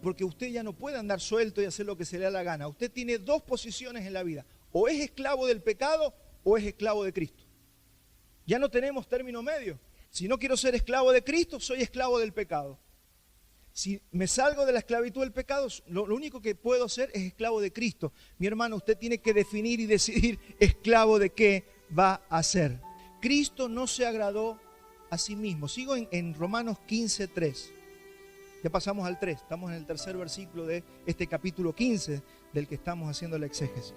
Porque usted ya no puede andar suelto y hacer lo que se le da la gana. Usted tiene dos posiciones en la vida. O es esclavo del pecado o es esclavo de Cristo. Ya no tenemos término medio. Si no quiero ser esclavo de Cristo, soy esclavo del pecado. Si me salgo de la esclavitud del pecado, lo único que puedo ser es esclavo de Cristo. Mi hermano, usted tiene que definir y decidir esclavo de qué va a ser. Cristo no se agradó a sí mismo. Sigo en Romanos 15:3. Ya pasamos al 3. Estamos en el tercer versículo de este capítulo 15 del que estamos haciendo la exégesis.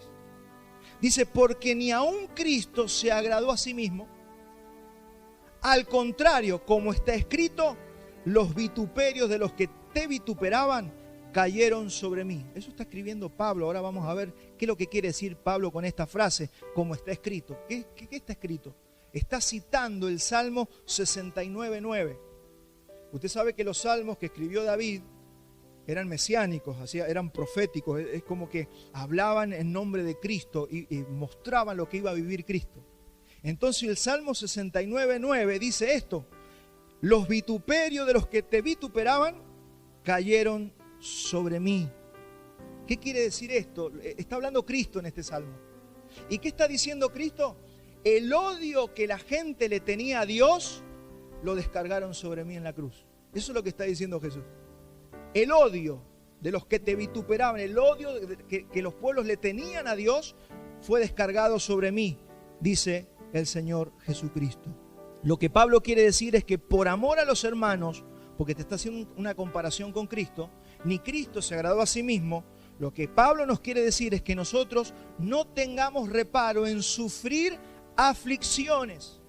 Dice, porque ni aun Cristo se agradó a sí mismo. Al contrario, como está escrito, los vituperios de los que te vituperaban cayeron sobre mí. Eso está escribiendo Pablo. Ahora vamos a ver qué es lo que quiere decir Pablo con esta frase, como está escrito. ¿Qué está escrito? Está citando el Salmo 69:9. Usted sabe que los salmos que escribió David eran mesiánicos, eran proféticos. Es como que hablaban en nombre de Cristo y mostraban lo que iba a vivir Cristo. Entonces el Salmo 69:9 dice esto: los vituperios de los que te vituperaban cayeron sobre mí. ¿Qué quiere decir esto? Está hablando Cristo en este salmo. ¿Y qué está diciendo Cristo? El odio que la gente le tenía a Dios lo descargaron sobre mí en la cruz. Eso es lo que está diciendo Jesús. El odio de los que te vituperaban, el odio que los pueblos le tenían a Dios fue descargado sobre mí, dice el Señor Jesucristo. Lo que Pablo quiere decir es que por amor a los hermanos, porque te está haciendo una comparación con Cristo, ni Cristo se agradó a sí mismo. Lo que Pablo nos quiere decir es que nosotros no tengamos reparo en sufrir aflicciones,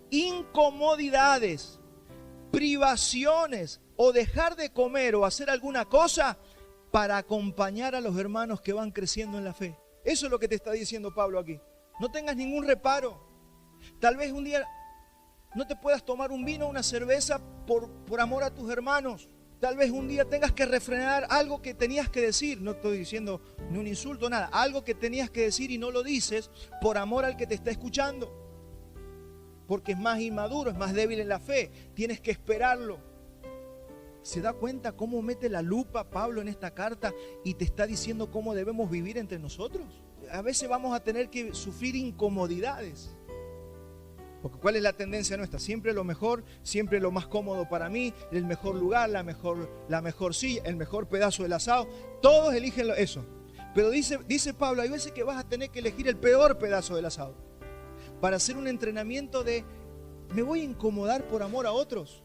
incomodidades, privaciones o dejar de comer o hacer alguna cosa para acompañar a los hermanos que van creciendo en la fe. Eso es lo que te está diciendo Pablo aquí. No tengas ningún reparo. Tal vez un día no te puedas tomar un vino o una cerveza por amor a tus hermanos. Tal vez un día tengas que refrenar algo que tenías que decir. No estoy diciendo ni un insulto, nada. Algo que tenías que decir y no lo dices por amor al que te está escuchando. Porque es más inmaduro, es más débil en la fe. Tienes que esperarlo. ¿Se da cuenta cómo mete la lupa Pablo en esta carta y te está diciendo cómo debemos vivir entre nosotros? A veces vamos a tener que sufrir incomodidades. Porque ¿cuál es la tendencia nuestra? Siempre lo mejor, siempre lo más cómodo para mí, el mejor lugar, la mejor silla, el mejor pedazo del asado. Todos eligen eso. Pero dice Pablo, hay veces que vas a tener que elegir el peor pedazo del asado para hacer un entrenamiento de me voy a incomodar por amor a otros.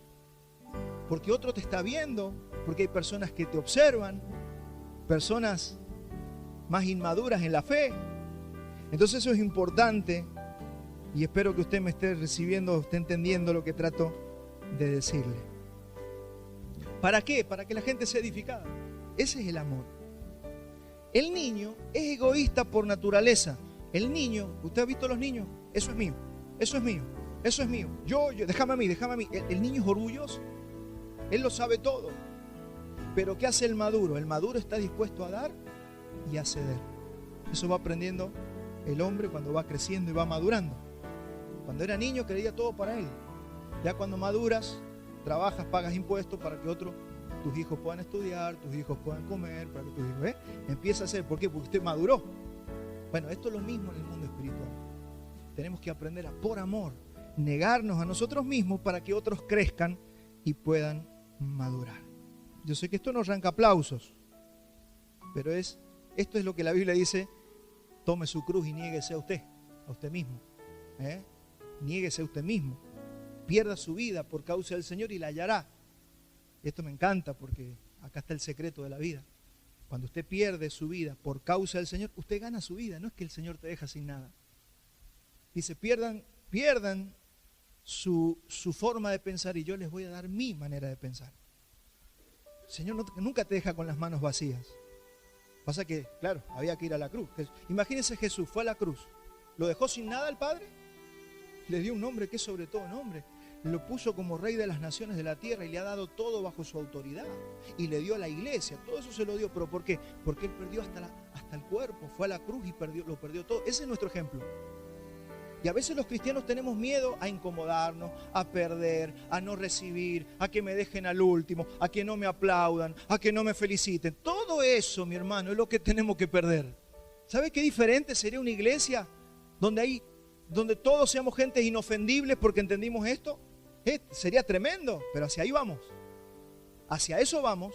Porque otro te está viendo, porque hay personas que te observan, personas más inmaduras en la fe. Entonces eso es importante y espero que usted me esté recibiendo, esté entendiendo lo que trato de decirle. ¿Para qué? Para que la gente sea edificada. Ese es el amor. El niño es egoísta por naturaleza. El niño, ¿usted ha visto a los niños? Eso es mío, eso es mío, eso es mío. Yo déjame a mí. El niño es orgulloso. Él lo sabe todo. Pero ¿qué hace el maduro? El maduro está dispuesto a dar y a ceder. Eso va aprendiendo el hombre cuando va creciendo y va madurando. Cuando era niño quería todo para él. Ya cuando maduras, trabajas, pagas impuestos para que tus hijos puedan estudiar, tus hijos puedan comer, para que tus hijos, empieza a hacer. ¿Por qué? Porque usted maduró. Bueno, esto es lo mismo en el mundo espiritual. Tenemos que aprender a, por amor, negarnos a nosotros mismos para que otros crezcan y puedan madurar. Yo sé que esto no arranca aplausos, pero esto es lo que la Biblia dice: tome su cruz y niéguese a usted mismo. Niéguese a usted mismo, pierda su vida por causa del Señor y la hallará. Esto me encanta porque acá está el secreto de la vida. Cuando usted pierde su vida por causa del Señor, usted gana su vida, no es que el Señor te deja sin nada. Dice, pierdan su forma de pensar y yo les voy a dar mi manera de pensar. El Señor nunca te deja con las manos vacías. Pasa que, claro, había que ir a la cruz. Imagínense, Jesús fue a la cruz. ¿Lo dejó sin nada al Padre? Le dio un nombre que es sobre todo nombre. Lo puso como rey de las naciones de la tierra y le ha dado todo bajo su autoridad. Y le dio a la iglesia, todo eso se lo dio. ¿Pero por qué? Porque Él perdió hasta el cuerpo. Fue a la cruz y lo perdió todo. Ese es nuestro ejemplo. Y a veces los cristianos tenemos miedo a incomodarnos, a perder, a no recibir, a que me dejen al último, a que no me aplaudan, a que no me feliciten. Todo eso, mi hermano, es lo que tenemos que perder. ¿Sabe qué diferente sería una iglesia donde todos seamos gentes inofendibles porque entendimos esto? Sería tremendo, pero hacia ahí vamos. Hacia eso vamos.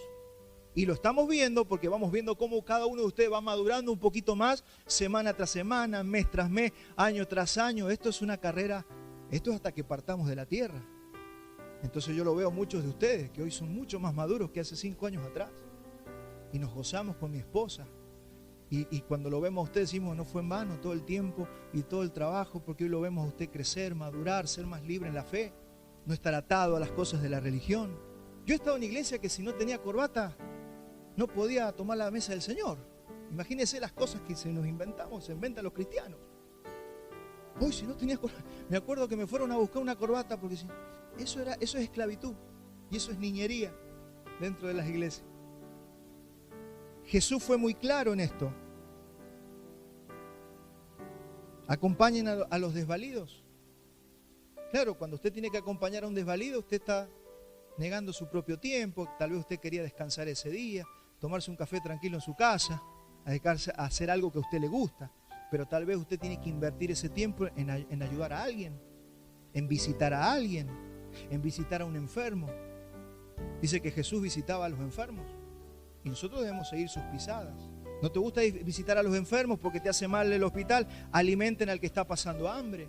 Y lo estamos viendo porque vamos viendo cómo cada uno de ustedes va madurando un poquito más, semana tras semana, mes tras mes, año tras año. Esto es una carrera, esto es hasta que partamos de la tierra. Entonces yo lo veo a muchos de ustedes que hoy son mucho más maduros que hace 5 años atrás. Y nos gozamos con mi esposa. Y cuando lo vemos a usted decimos, no fue en vano todo el tiempo y todo el trabajo, porque hoy lo vemos a usted crecer, madurar, ser más libre en la fe, no estar atado a las cosas de la religión. Yo he estado en iglesia que si no tenía corbata, no podía tomar la mesa del Señor. Imagínense las cosas que se inventan los cristianos. Uy, si no tenía corbata. Me acuerdo que me fueron a buscar una corbata porque eso es esclavitud y eso es niñería dentro de las iglesias. Jesús fue muy claro en esto. Acompañen a los desvalidos. Claro, cuando usted tiene que acompañar a un desvalido, usted está negando su propio tiempo. Tal vez usted quería descansar ese día, tomarse un café tranquilo en su casa, dedicarse a hacer algo que a usted le gusta. Pero tal vez usted tiene que invertir ese tiempo en ayudar a alguien, en visitar a alguien, en visitar a un enfermo. Dice que Jesús visitaba a los enfermos y nosotros debemos seguir sus pisadas. ¿No te gusta visitar a los enfermos porque te hace mal el hospital? Alimenten al que está pasando hambre.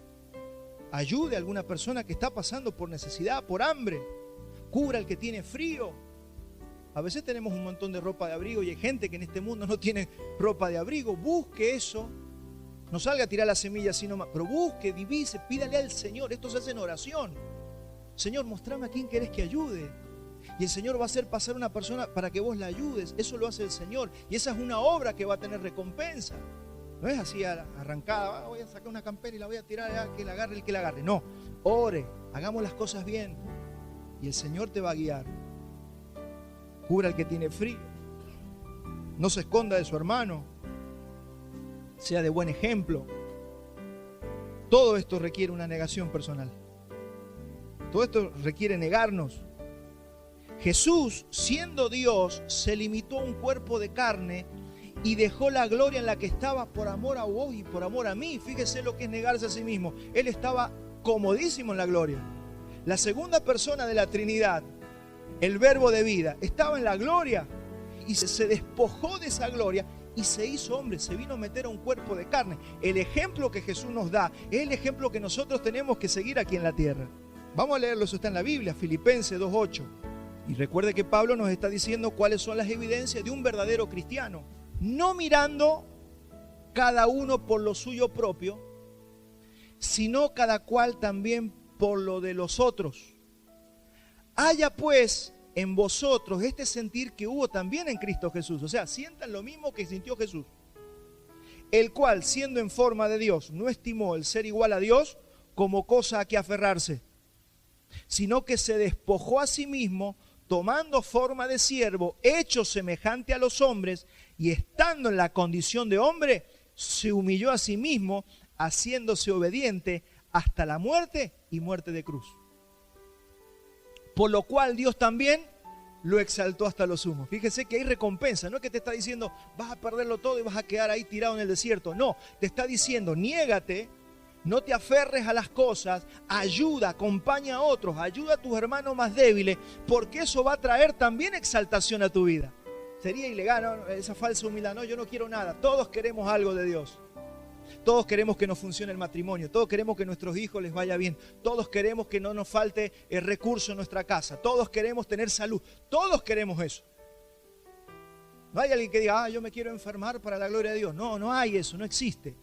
Ayude a alguna persona que está pasando por necesidad, por hambre. Cubra al que tiene frío. A veces tenemos un montón de ropa de abrigo y hay gente que en este mundo no tiene ropa de abrigo. Busque eso No salga a tirar la semilla así nomás, pero busque, divise, pídale al Señor. Esto se hace en oración. Señor, mostrame a quién querés que ayude. Y el Señor va a hacer pasar una persona para que vos la ayudes. Eso lo hace el Señor. Y esa es una obra que va a tener recompensa. No es así arrancada, voy a sacar una campera y la voy a tirar, que la agarre el que la agarre. No, ore, hagamos las cosas bien. Y el Señor te va a guiar. Cubra al que tiene frío. No se esconda de su hermano. Sea de buen ejemplo. Todo esto requiere una negación personal. Todo esto requiere negarnos. Jesús, siendo Dios, se limitó a un cuerpo de carne y dejó la gloria en la que estaba por amor a vos y por amor a mí. Fíjese lo que es negarse a sí mismo. Él estaba comodísimo en la gloria. La segunda persona de la Trinidad, el Verbo de vida, estaba en la gloria y se despojó de esa gloria y se hizo hombre, se vino a meter a un cuerpo de carne. El ejemplo que Jesús nos da es el ejemplo que nosotros tenemos que seguir aquí en la tierra. Vamos a leerlo, eso está en la Biblia, Filipenses 2:8. Y recuerde que Pablo nos está diciendo cuáles son las evidencias de un verdadero cristiano. No mirando cada uno por lo suyo propio, sino cada cual también por lo de los otros. Haya pues en vosotros este sentir que hubo también en Cristo Jesús. O sea, sientan lo mismo que sintió Jesús. El cual, siendo en forma de Dios, no estimó el ser igual a Dios como cosa a que aferrarse, sino que se despojó a sí mismo, tomando forma de siervo, hecho semejante a los hombres, y estando en la condición de hombre, se humilló a sí mismo, haciéndose obediente hasta la muerte y muerte de cruz. Por lo cual Dios también lo exaltó hasta lo sumo. Fíjese que hay recompensa. No es que te está diciendo vas a perderlo todo y vas a quedar ahí tirado en el desierto. No, te está diciendo niégate, no te aferres a las cosas, ayuda, acompaña a otros, ayuda a tus hermanos más débiles, porque eso va a traer también exaltación a tu vida. Sería ilegal, ¿no? Esa falsa humildad. No, yo no quiero nada. Todos queremos algo de Dios. Todos queremos que nos funcione el matrimonio, todos queremos que a nuestros hijos les vaya bien, todos queremos que no nos falte el recurso en nuestra casa, todos queremos tener salud, todos queremos eso. No hay alguien que diga, yo me quiero enfermar para la gloria de Dios. No, no hay eso, no existe.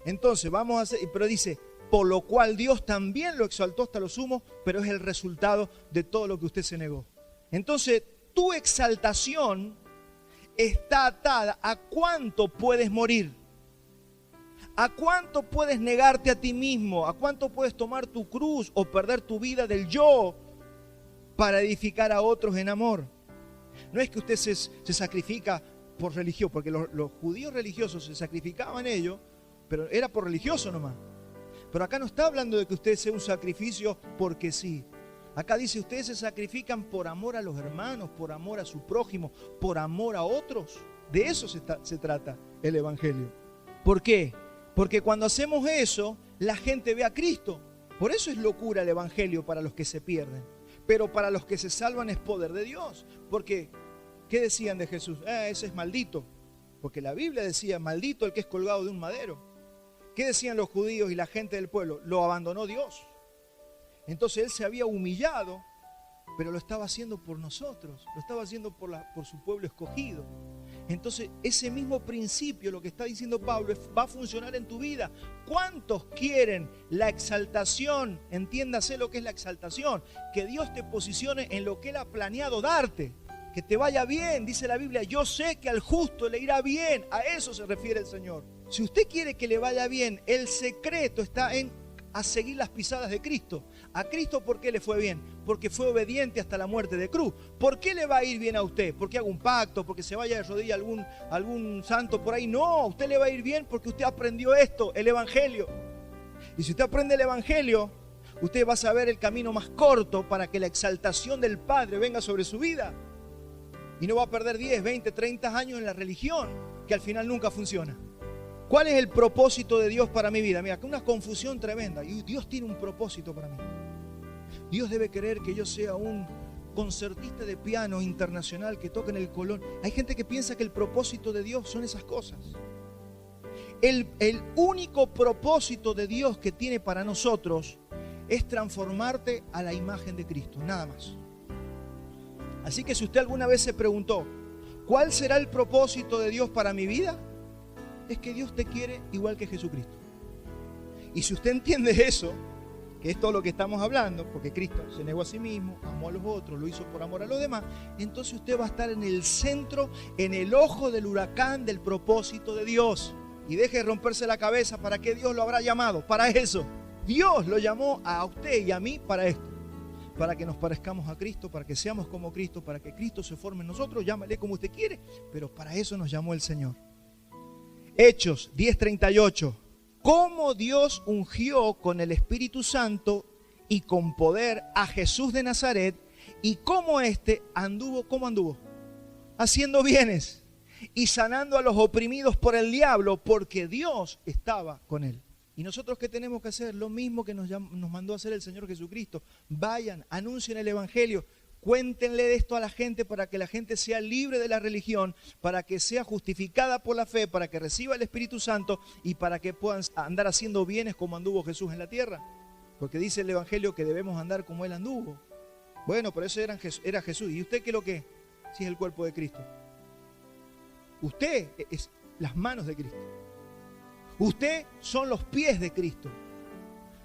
Entonces vamos a hacer, pero dice, por lo cual Dios también lo exaltó hasta lo sumo, pero es el resultado de todo lo que usted se negó. Entonces tu exaltación está atada a cuánto puedes morir. ¿A cuánto puedes negarte a ti mismo? ¿A cuánto puedes tomar tu cruz o perder tu vida del yo para edificar a otros en amor? No es que usted se sacrifica por religión, porque los judíos religiosos se sacrificaban ellos, pero era por religioso nomás. Pero acá no está hablando de que usted sea un sacrificio porque sí. Acá dice, ustedes se sacrifican por amor a los hermanos, por amor a su prójimo, por amor a otros. De eso se trata el Evangelio. ¿Por qué? Porque cuando hacemos eso, la gente ve a Cristo. Por eso es locura el Evangelio para los que se pierden. Pero para los que se salvan es poder de Dios. Porque, ¿qué decían de Jesús? Ese es maldito. Porque la Biblia decía, maldito el que es colgado de un madero. ¿Qué decían los judíos y la gente del pueblo? Lo abandonó Dios. Entonces Él se había humillado, pero lo estaba haciendo por nosotros. Lo estaba haciendo por su pueblo escogido. Entonces ese mismo principio, lo que está diciendo Pablo, va a funcionar en tu vida. ¿Cuántos quieren la exaltación? Entiéndase lo que es la exaltación. Que Dios te posicione en lo que Él ha planeado darte. Que te vaya bien, dice la Biblia. Yo sé que al justo le irá bien. A eso se refiere el Señor. Si usted quiere que le vaya bien, el secreto está en a seguir las pisadas de Cristo. A Cristo, ¿por qué le fue bien? Porque fue obediente hasta la muerte de cruz. ¿Por qué le va a ir bien a usted? ¿Porque haga un pacto? ¿Porque se vaya de rodilla algún santo por ahí? No, a usted le va a ir bien porque usted aprendió esto, el Evangelio. Y si usted aprende el Evangelio, usted va a saber el camino más corto para que la exaltación del Padre venga sobre su vida. Y no va a perder 10, 20, 30 años en la religión, que al final nunca funciona. ¿Cuál es el propósito de Dios para mi vida? Mira, que una confusión tremenda. Y Dios tiene un propósito para mí. Dios debe querer que yo sea un concertista de piano internacional que toque en el Colón. Hay gente que piensa que el propósito de Dios son esas cosas. El único propósito de Dios que tiene para nosotros es transformarte a la imagen de Cristo, nada más. Así que si usted alguna vez se preguntó, ¿cuál será el propósito de Dios para mi vida? es que Dios te quiere igual que Jesucristo. Y si usted entiende eso, que es todo lo que estamos hablando, porque Cristo se negó a sí mismo, amó a los otros, lo hizo por amor a los demás, entonces usted va a estar en el centro, en el ojo del huracán del propósito de Dios. Y deje de romperse la cabeza, ¿para qué Dios lo habrá llamado? Para eso. Dios lo llamó a usted y a mí para esto. Para que nos parezcamos a Cristo, para que seamos como Cristo, para que Cristo se forme en nosotros, llámale como usted quiere, pero para eso nos llamó el Señor. Hechos 10:38. Cómo Dios ungió con el Espíritu Santo y con poder a Jesús de Nazaret, y cómo ¿cómo anduvo? Haciendo bienes y sanando a los oprimidos por el diablo, porque Dios estaba con él. ¿Y nosotros qué tenemos que hacer? Lo mismo que nos mandó a hacer el Señor Jesucristo. Vayan, anuncien el Evangelio, cuéntenle de esto a la gente para que la gente sea libre de la religión, para que sea justificada por la fe, para que reciba el Espíritu Santo y para que puedan andar haciendo bienes como anduvo Jesús en la tierra. Porque dice el Evangelio que debemos andar como Él anduvo. Bueno, pero eso era Jesús. ¿Y usted qué es lo que es? Si es el cuerpo de Cristo. Usted es las manos de Cristo. Usted son los pies de Cristo.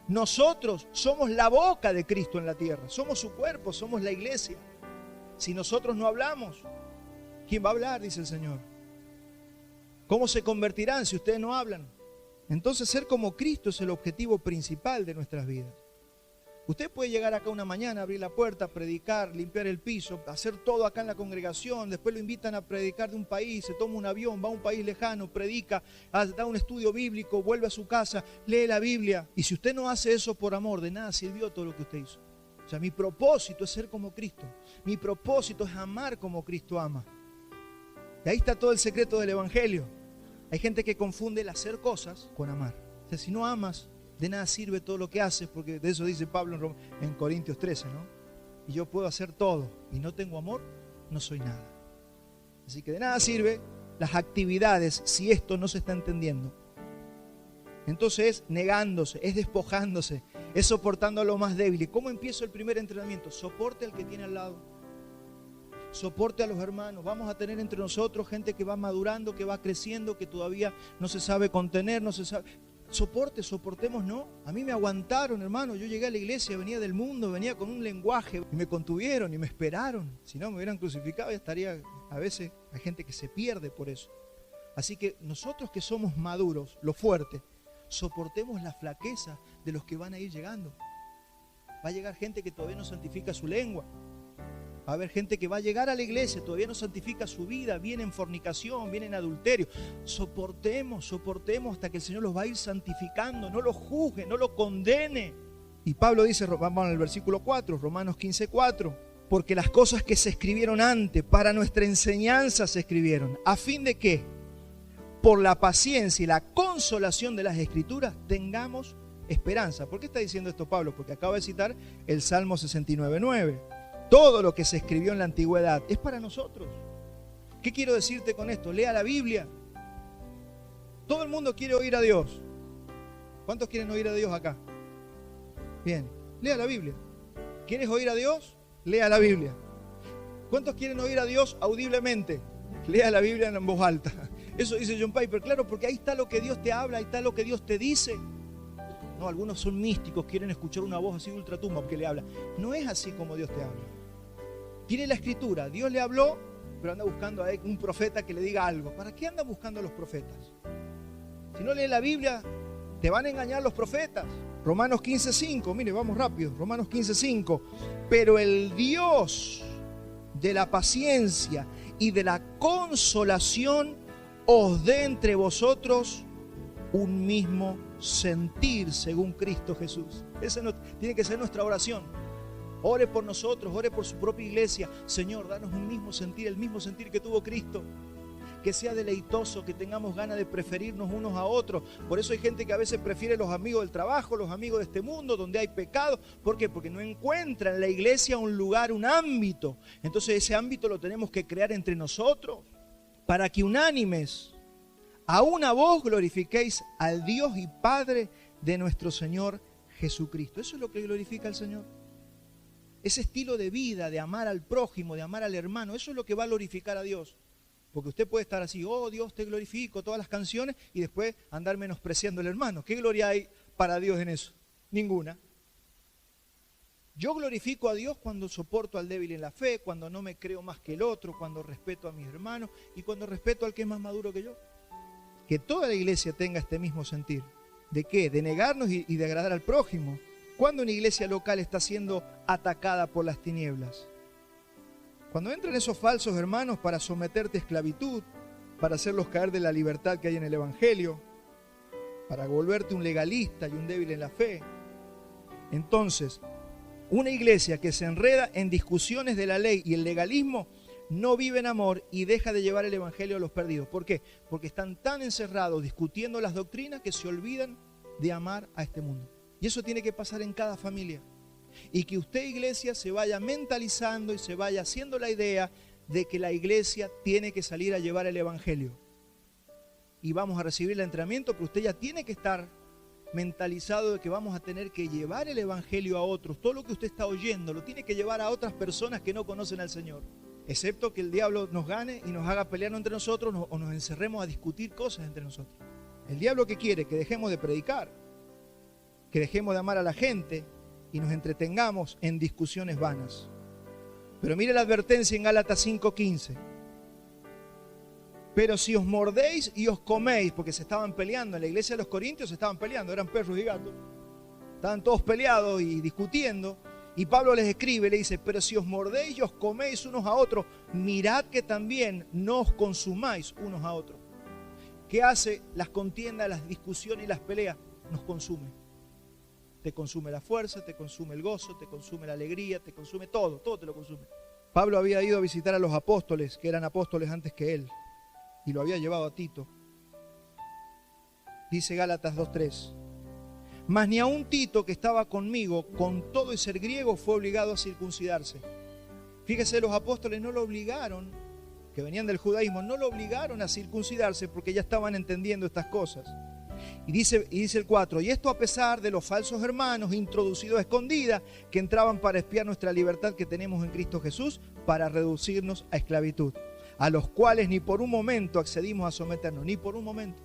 Nosotros somos la boca de Cristo en la tierra. Somos su cuerpo, somos la iglesia. Si nosotros no hablamos, ¿quién va a hablar? Dice el Señor. ¿Cómo se convertirán si ustedes no hablan? Entonces ser como Cristo es el objetivo principal de nuestras vidas. Usted puede llegar acá una mañana, abrir la puerta, predicar, limpiar el piso, hacer todo acá en la congregación, después lo invitan a predicar de un país, se toma un avión, va a un país lejano, predica, da un estudio bíblico, vuelve a su casa, lee la Biblia. Y si usted no hace eso por amor, de nada sirvió todo lo que usted hizo. O sea, mi propósito es ser como Cristo. Mi propósito es amar como Cristo ama. Y ahí está todo el secreto del Evangelio. Hay gente que confunde el hacer cosas con amar. O sea, si no amas, de nada sirve todo lo que haces, porque de eso dice Pablo en Corintios 13, ¿no? Y yo puedo hacer todo y no tengo amor, no soy nada. Así que de nada sirve las actividades si esto no se está entendiendo. Entonces es negándose, es despojándose, es soportando a lo más débil. ¿Y cómo empiezo el primer entrenamiento? Soporte al que tiene al lado. Soporte a los hermanos. Vamos a tener entre nosotros gente que va madurando, que va creciendo, que todavía no se sabe contener, no se sabe... Soportemos, ¿no? A mí me aguantaron, hermano. Yo llegué a la iglesia, venía del mundo, venía con un lenguaje y me contuvieron y me esperaron. Si no, me hubieran crucificado y estaría... A veces hay gente que se pierde por eso. Así que nosotros que somos maduros, lo fuerte, soportemos la flaqueza de los que van a ir llegando. Va a llegar gente que todavía no santifica su lengua. Va a haber gente que va a llegar a la iglesia, todavía no santifica su vida, viene en fornicación, viene en adulterio. Soportemos hasta que el Señor los va a ir santificando. No lo juzgue, no lo condene. Y Pablo dice, vamos al versículo 4, Romanos 15:4, porque las cosas que se escribieron antes, para nuestra enseñanza se escribieron, ¿a fin de qué? Por la paciencia y la consolación de las Escrituras tengamos esperanza. ¿Por qué está diciendo esto Pablo? Porque acaba de citar el Salmo 69:9. Todo lo que se escribió en la antigüedad es para nosotros. ¿Qué quiero decirte con esto? Lea la Biblia. Todo el mundo quiere oír a Dios. ¿Cuántos quieren oír a Dios acá? Bien, lea la Biblia. ¿Quieres oír a Dios? Lea la Biblia. ¿Cuántos quieren oír a Dios audiblemente? Lea la Biblia en voz alta. Eso dice John Piper, claro, porque ahí está lo que Dios te habla, ahí está lo que Dios te dice. No, algunos son místicos, quieren escuchar una voz así ultratumba que le habla. No es así como Dios te habla. Tiene la escritura, Dios le habló, pero anda buscando a un profeta que le diga algo. ¿Para qué anda buscando a los profetas? Si no lee la Biblia, te van a engañar los profetas. Romanos 15:5, mire, vamos rápido. Romanos 15:5. Pero el Dios de la paciencia y de la consolación os dé entre vosotros un mismo sentir según Cristo Jesús. Esa tiene que ser nuestra oración. Ore por nosotros, ore por su propia iglesia. Señor, danos un mismo sentir, el mismo sentir que tuvo Cristo. Que sea deleitoso, que tengamos ganas de preferirnos unos a otros. Por eso hay gente que a veces prefiere los amigos del trabajo, los amigos de este mundo, donde hay pecado. ¿Por qué? Porque no encuentra en la iglesia un lugar, un ámbito. Entonces ese ámbito lo tenemos que crear entre nosotros, para que unánimes, a una voz glorifiquéis al Dios y Padre de nuestro Señor Jesucristo. Eso es lo que glorifica al Señor. Ese estilo de vida, de amar al prójimo, de amar al hermano, eso es lo que va a glorificar a Dios. Porque usted puede estar así, oh Dios te glorifico, todas las canciones, y después andar menospreciando al hermano. ¿Qué gloria hay para Dios en eso? Ninguna. Yo glorifico a Dios cuando soporto al débil en la fe, cuando no me creo más que el otro, cuando respeto a mis hermanos y cuando respeto al que es más maduro que yo. Que toda la iglesia tenga este mismo sentir. ¿De qué? De negarnos y de agradar al prójimo. ¿Cuándo una iglesia local está siendo atacada por las tinieblas? Cuando entran esos falsos hermanos para someterte a esclavitud, para hacerlos caer de la libertad que hay en el Evangelio, para volverte un legalista y un débil en la fe. Entonces, una iglesia que se enreda en discusiones de la ley y el legalismo no vive en amor y deja de llevar el Evangelio a los perdidos. ¿Por qué? Porque están tan encerrados discutiendo las doctrinas que se olvidan de amar a este mundo. Y eso tiene que pasar en cada familia. Y que usted, iglesia, se vaya mentalizando y se vaya haciendo la idea de que la iglesia tiene que salir a llevar el Evangelio. Y vamos a recibir el entrenamiento, pero usted ya tiene que estar mentalizado de que vamos a tener que llevar el Evangelio a otros. Todo lo que usted está oyendo lo tiene que llevar a otras personas que no conocen al Señor. Excepto que el diablo nos gane y nos haga pelear entre nosotros o nos encerremos a discutir cosas entre nosotros. El diablo que quiere que dejemos de predicar, que dejemos de amar a la gente y nos entretengamos en discusiones vanas. Pero mire la advertencia en Gálatas 5:15. Pero si os mordéis y os coméis, porque se estaban peleando, en la iglesia de los Corintios se estaban peleando, eran perros y gatos, estaban todos peleados y discutiendo, y Pablo les escribe, le dice, pero si os mordéis y os coméis unos a otros, mirad que también no os consumáis unos a otros. ¿Qué hace las contiendas, las discusiones y las peleas? Nos consume. Te consume la fuerza, te consume el gozo, te consume la alegría, te consume todo, todo te lo consume. Pablo había ido a visitar a los apóstoles, que eran apóstoles antes que él, y lo había llevado a Tito. Dice Gálatas 2:3. Mas ni aun Tito, que estaba conmigo, con todo y ser griego, fue obligado a circuncidarse. Fíjese, los apóstoles no lo obligaron, que venían del judaísmo, no lo obligaron a circuncidarse porque ya estaban entendiendo estas cosas. Y dice el 4, y esto a pesar de los falsos hermanos introducidos a escondidas que entraban para espiar nuestra libertad que tenemos en Cristo Jesús para reducirnos a esclavitud, a los cuales ni por un momento accedimos a someternos, ni por un momento.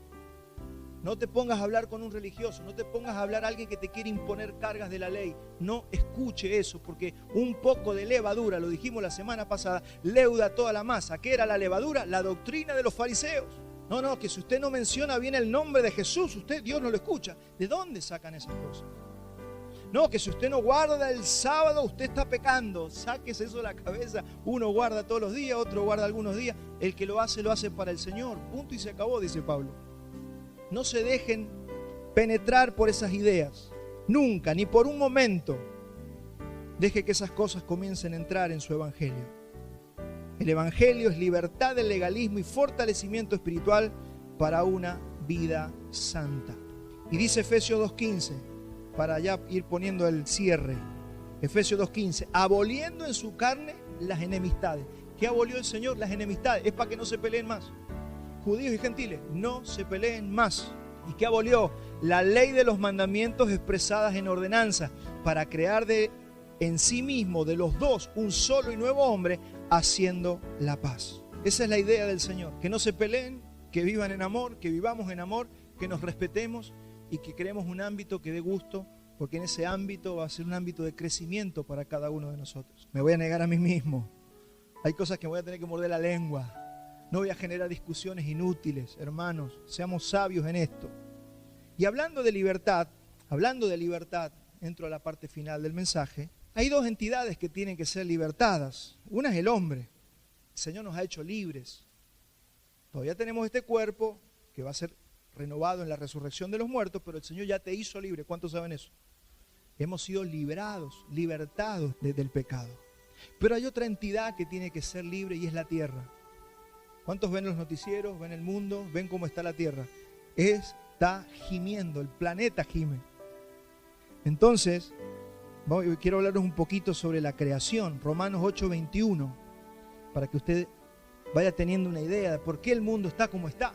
No te pongas a hablar con un religioso, no te pongas a hablar a alguien que te quiere imponer cargas de la ley. No escuche eso, porque un poco de levadura, lo dijimos la semana pasada, leuda toda la masa. ¿Qué era la levadura? La doctrina de los fariseos. No, que si usted no menciona bien el nombre de Jesús, Dios no lo escucha. ¿De dónde sacan esas cosas? No, que si usted no guarda el sábado, usted está pecando. Sáquese eso de la cabeza. Uno guarda todos los días, otro guarda algunos días. El que lo hace para el Señor. Punto y se acabó, dice Pablo. No se dejen penetrar por esas ideas. Nunca, ni por un momento, deje que esas cosas comiencen a entrar en su evangelio. El evangelio es libertad del legalismo y fortalecimiento espiritual para una vida santa. Y dice Efesios 2:15, para ya ir poniendo el cierre. Efesios 2:15, aboliendo en su carne las enemistades. ¿Qué abolió el Señor? Las enemistades. Es para que no se peleen más. Judíos y gentiles, no se peleen más. ¿Y qué abolió? La ley de los mandamientos expresadas en ordenanza, para crear en sí mismo de los dos un solo y nuevo hombre, haciendo la paz. Esa es la idea del Señor, que no se peleen, que vivan en amor, que vivamos en amor, que nos respetemos y que creemos un ámbito que dé gusto, porque en ese ámbito va a ser un ámbito de crecimiento para cada uno de nosotros. Me voy a negar a mí mismo. Hay cosas que voy a tener que morder la lengua. No voy a generar discusiones inútiles, hermanos. Seamos sabios en esto. Y hablando de libertad, entro a la parte final del mensaje. Hay dos entidades que tienen que ser libertadas. Una es el hombre. El Señor nos ha hecho libres. Todavía tenemos este cuerpo que va a ser renovado en la resurrección de los muertos, pero el Señor ya te hizo libre. ¿Cuántos saben eso? Hemos sido libertados del pecado. Pero hay otra entidad que tiene que ser libre y es la tierra. ¿Cuántos ven los noticieros, ven el mundo, ven cómo está la tierra? Está gimiendo, el planeta gime. Entonces, quiero hablaros un poquito sobre la creación, Romanos 8:21, para que usted vaya teniendo una idea de por qué el mundo está como está.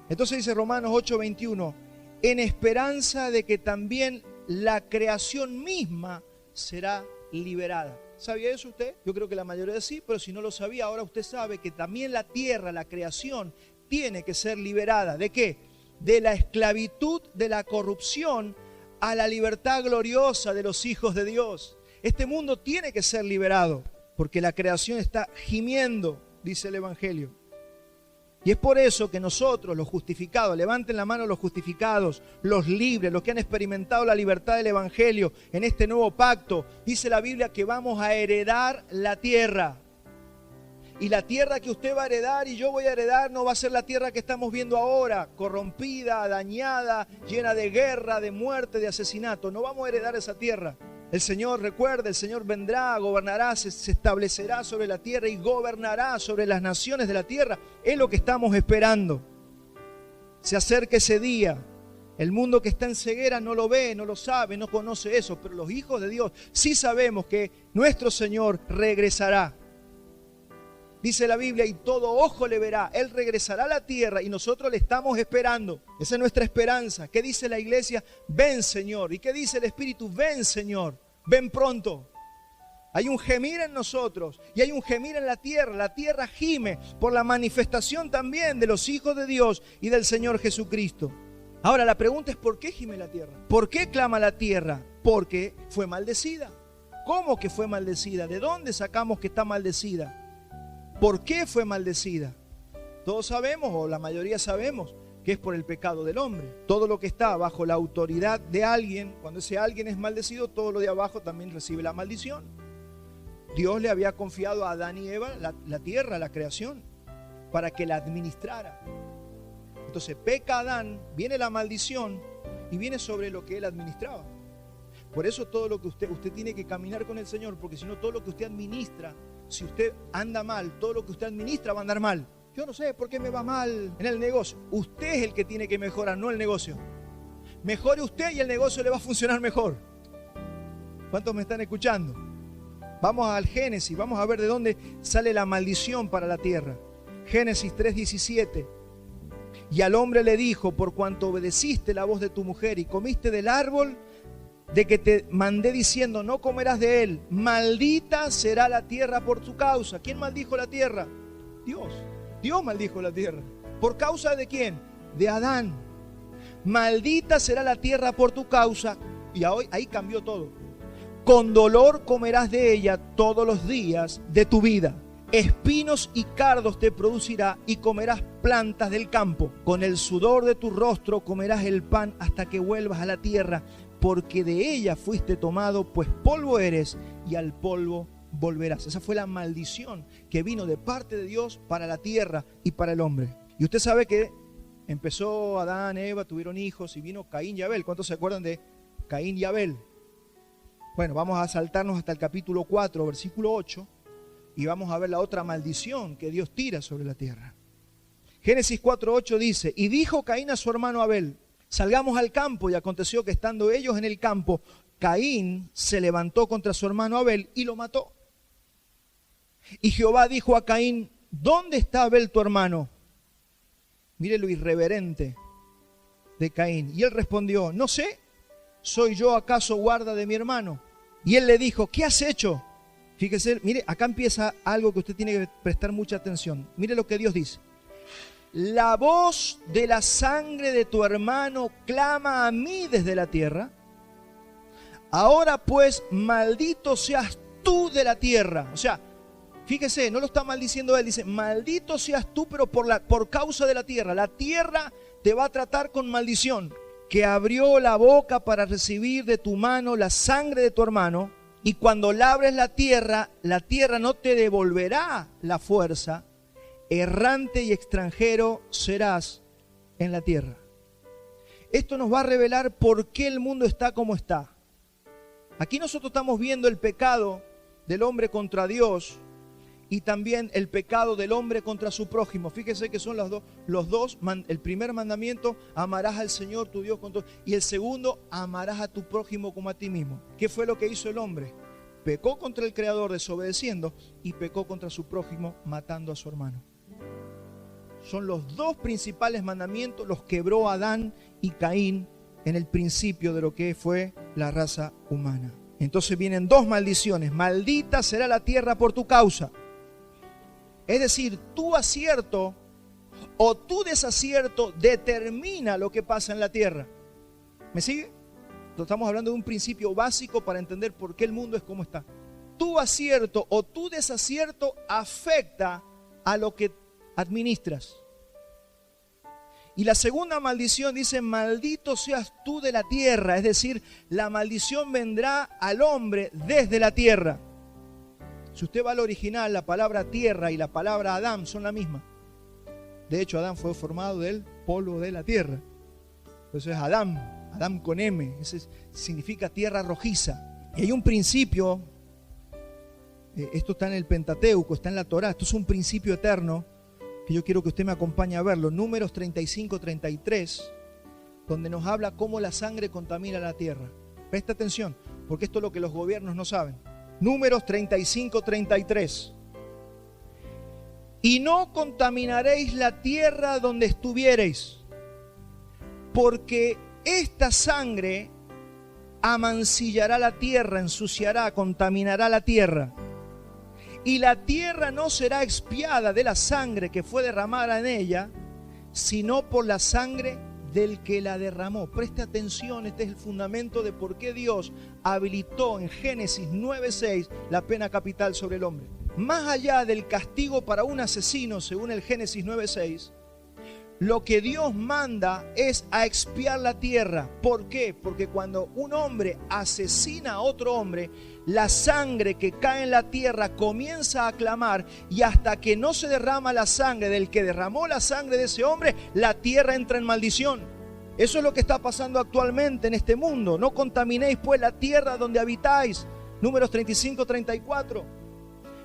Entonces dice Romanos 8:21, en esperanza de que también la creación misma será liberada. ¿Sabía eso usted? Yo creo que la mayoría sí, pero si no lo sabía, ahora usted sabe que también la tierra, la creación, tiene que ser liberada. ¿De qué? De la esclavitud, de la corrupción, a la libertad gloriosa de los hijos de Dios. Este mundo tiene que ser liberado, porque la creación está gimiendo, dice el Evangelio. Y es por eso que nosotros, los justificados, levanten la mano los justificados, los libres, los que han experimentado la libertad del Evangelio en este nuevo pacto, dice la Biblia que vamos a heredar la tierra. Y la tierra que usted va a heredar y yo voy a heredar no va a ser la tierra que estamos viendo ahora, corrompida, dañada, llena de guerra, de muerte, de asesinato. No vamos a heredar esa tierra. El Señor, recuerda, el Señor vendrá, gobernará, se establecerá sobre la tierra y gobernará sobre las naciones de la tierra. Es lo que estamos esperando. Se acerca ese día. El mundo que está en ceguera no lo ve, no lo sabe, no conoce eso. Pero los hijos de Dios sí sabemos que nuestro Señor regresará. Dice la Biblia, y todo ojo le verá. Él regresará a la tierra y nosotros le estamos esperando. Esa es nuestra esperanza. ¿Qué dice la iglesia? Ven, Señor. ¿Y qué dice el Espíritu? Ven, Señor. Ven pronto. Hay un gemir en nosotros y hay un gemir en la tierra. La tierra gime por la manifestación también de los hijos de Dios y del Señor Jesucristo. Ahora la pregunta es, ¿por qué gime la tierra? ¿Por qué clama la tierra? Porque fue maldecida. ¿Cómo que fue maldecida? ¿De dónde sacamos que está maldecida? ¿Por qué fue maldecida? Todos sabemos, o la mayoría sabemos, que es por el pecado del hombre. Todo lo que está bajo la autoridad de alguien, cuando ese alguien es maldecido, todo lo de abajo también recibe la maldición. Dios le había confiado a Adán y Eva la tierra, la creación, para que la administrara. Entonces peca Adán, viene la maldición y viene sobre lo que él administraba. Por eso todo lo que usted tiene que caminar con el Señor, porque si no todo lo que usted administra, si usted anda mal, todo lo que usted administra va a andar mal. Yo no sé por qué me va mal en el negocio. Usted es el que tiene que mejorar, no el negocio. Mejore usted y el negocio le va a funcionar mejor. ¿Cuántos me están escuchando? Vamos al Génesis, vamos a ver de dónde sale la maldición para la tierra. Génesis 3:17. Y al hombre le dijo, por cuanto obedeciste la voz de tu mujer y comiste del árbol de que te mandé diciendo, no comerás de él, maldita será la tierra por tu causa. ¿Quién maldijo la tierra? Dios. Dios maldijo la tierra. ¿Por causa de quién? De Adán. Maldita será la tierra por tu causa. Y ahí cambió todo. Con dolor comerás de ella todos los días de tu vida. Espinos y cardos te producirá y comerás plantas del campo. Con el sudor de tu rostro comerás el pan hasta que vuelvas a la tierra, porque de ella fuiste tomado, pues polvo eres y al polvo volverás. Esa fue la maldición que vino de parte de Dios para la tierra y para el hombre. Y usted sabe que empezó Adán, Eva, tuvieron hijos y vino Caín y Abel. ¿Cuántos se acuerdan de Caín y Abel? Bueno, vamos a saltarnos hasta el capítulo 4, versículo 8, y vamos a ver la otra maldición que Dios tira sobre la tierra. Génesis 4:8 dice, y dijo Caín a su hermano Abel, salgamos al campo, y aconteció que estando ellos en el campo, Caín se levantó contra su hermano Abel y lo mató. Y Jehová dijo a Caín, ¿dónde está Abel tu hermano? Mire lo irreverente de Caín. Y él respondió, no sé, ¿soy yo acaso guarda de mi hermano? Y él le dijo, ¿qué has hecho? Fíjese, mire, acá empieza algo que usted tiene que prestar mucha atención. Mire lo que Dios dice. La voz de la sangre de tu hermano clama a mí desde la tierra. Ahora pues, maldito seas tú de la tierra. O sea, fíjese, no lo está maldiciendo él, dice, maldito seas tú, pero por causa de la tierra. La tierra te va a tratar con maldición. Que abrió la boca para recibir de tu mano la sangre de tu hermano. Y cuando labres la tierra no te devolverá la fuerza. Errante y extranjero serás en la tierra. Esto nos va a revelar por qué el mundo está como está. Aquí nosotros estamos viendo el pecado del hombre contra Dios y también el pecado del hombre contra su prójimo. Fíjese que son los dos, el primer mandamiento, amarás al Señor tu Dios con todo, y el segundo, amarás a tu prójimo como a ti mismo. ¿Qué fue lo que hizo el hombre? Pecó contra el Creador desobedeciendo y pecó contra su prójimo matando a su hermano. Son los dos principales mandamientos, los quebró Adán y Caín en el principio de lo que fue la raza humana. Entonces vienen dos maldiciones. Maldita será la tierra por tu causa. Es decir, tu acierto o tu desacierto determina lo que pasa en la tierra. ¿Me sigue? Estamos hablando de un principio básico para entender por qué el mundo es como está. Tu acierto o tu desacierto afecta a lo que administras. Y la segunda maldición dice, maldito seas tú de la tierra. Es decir, la maldición vendrá al hombre desde la tierra. Si usted va al original, la palabra tierra y la palabra Adán son la misma. De hecho, Adán fue formado del polvo de la tierra. Entonces Adán con M, ese significa tierra rojiza. Y hay un principio, esto está en el Pentateuco, está en la Torá, esto es un principio eterno, que yo quiero que usted me acompañe a verlo. Números 35-33, donde nos habla cómo la sangre contamina la tierra. Presta atención, porque esto es lo que los gobiernos no saben. Números 35-33. Y no contaminaréis la tierra donde estuviereis, porque esta sangre amancillará la tierra, ensuciará, contaminará la tierra. Y la tierra no será expiada de la sangre que fue derramada en ella, sino por la sangre del que la derramó. Preste atención, este es el fundamento de por qué Dios habilitó en Génesis 9:6 la pena capital sobre el hombre. Más allá del castigo para un asesino, según el Génesis 9:6, lo que Dios manda es a expiar la tierra. ¿Por qué? Porque cuando un hombre asesina a otro hombre, la sangre que cae en la tierra comienza a clamar, y hasta que no se derrama la sangre del que derramó la sangre de ese hombre, la tierra entra en maldición. Eso es lo que está pasando actualmente en este mundo. No contaminéis pues la tierra donde habitáis. Números 35-34.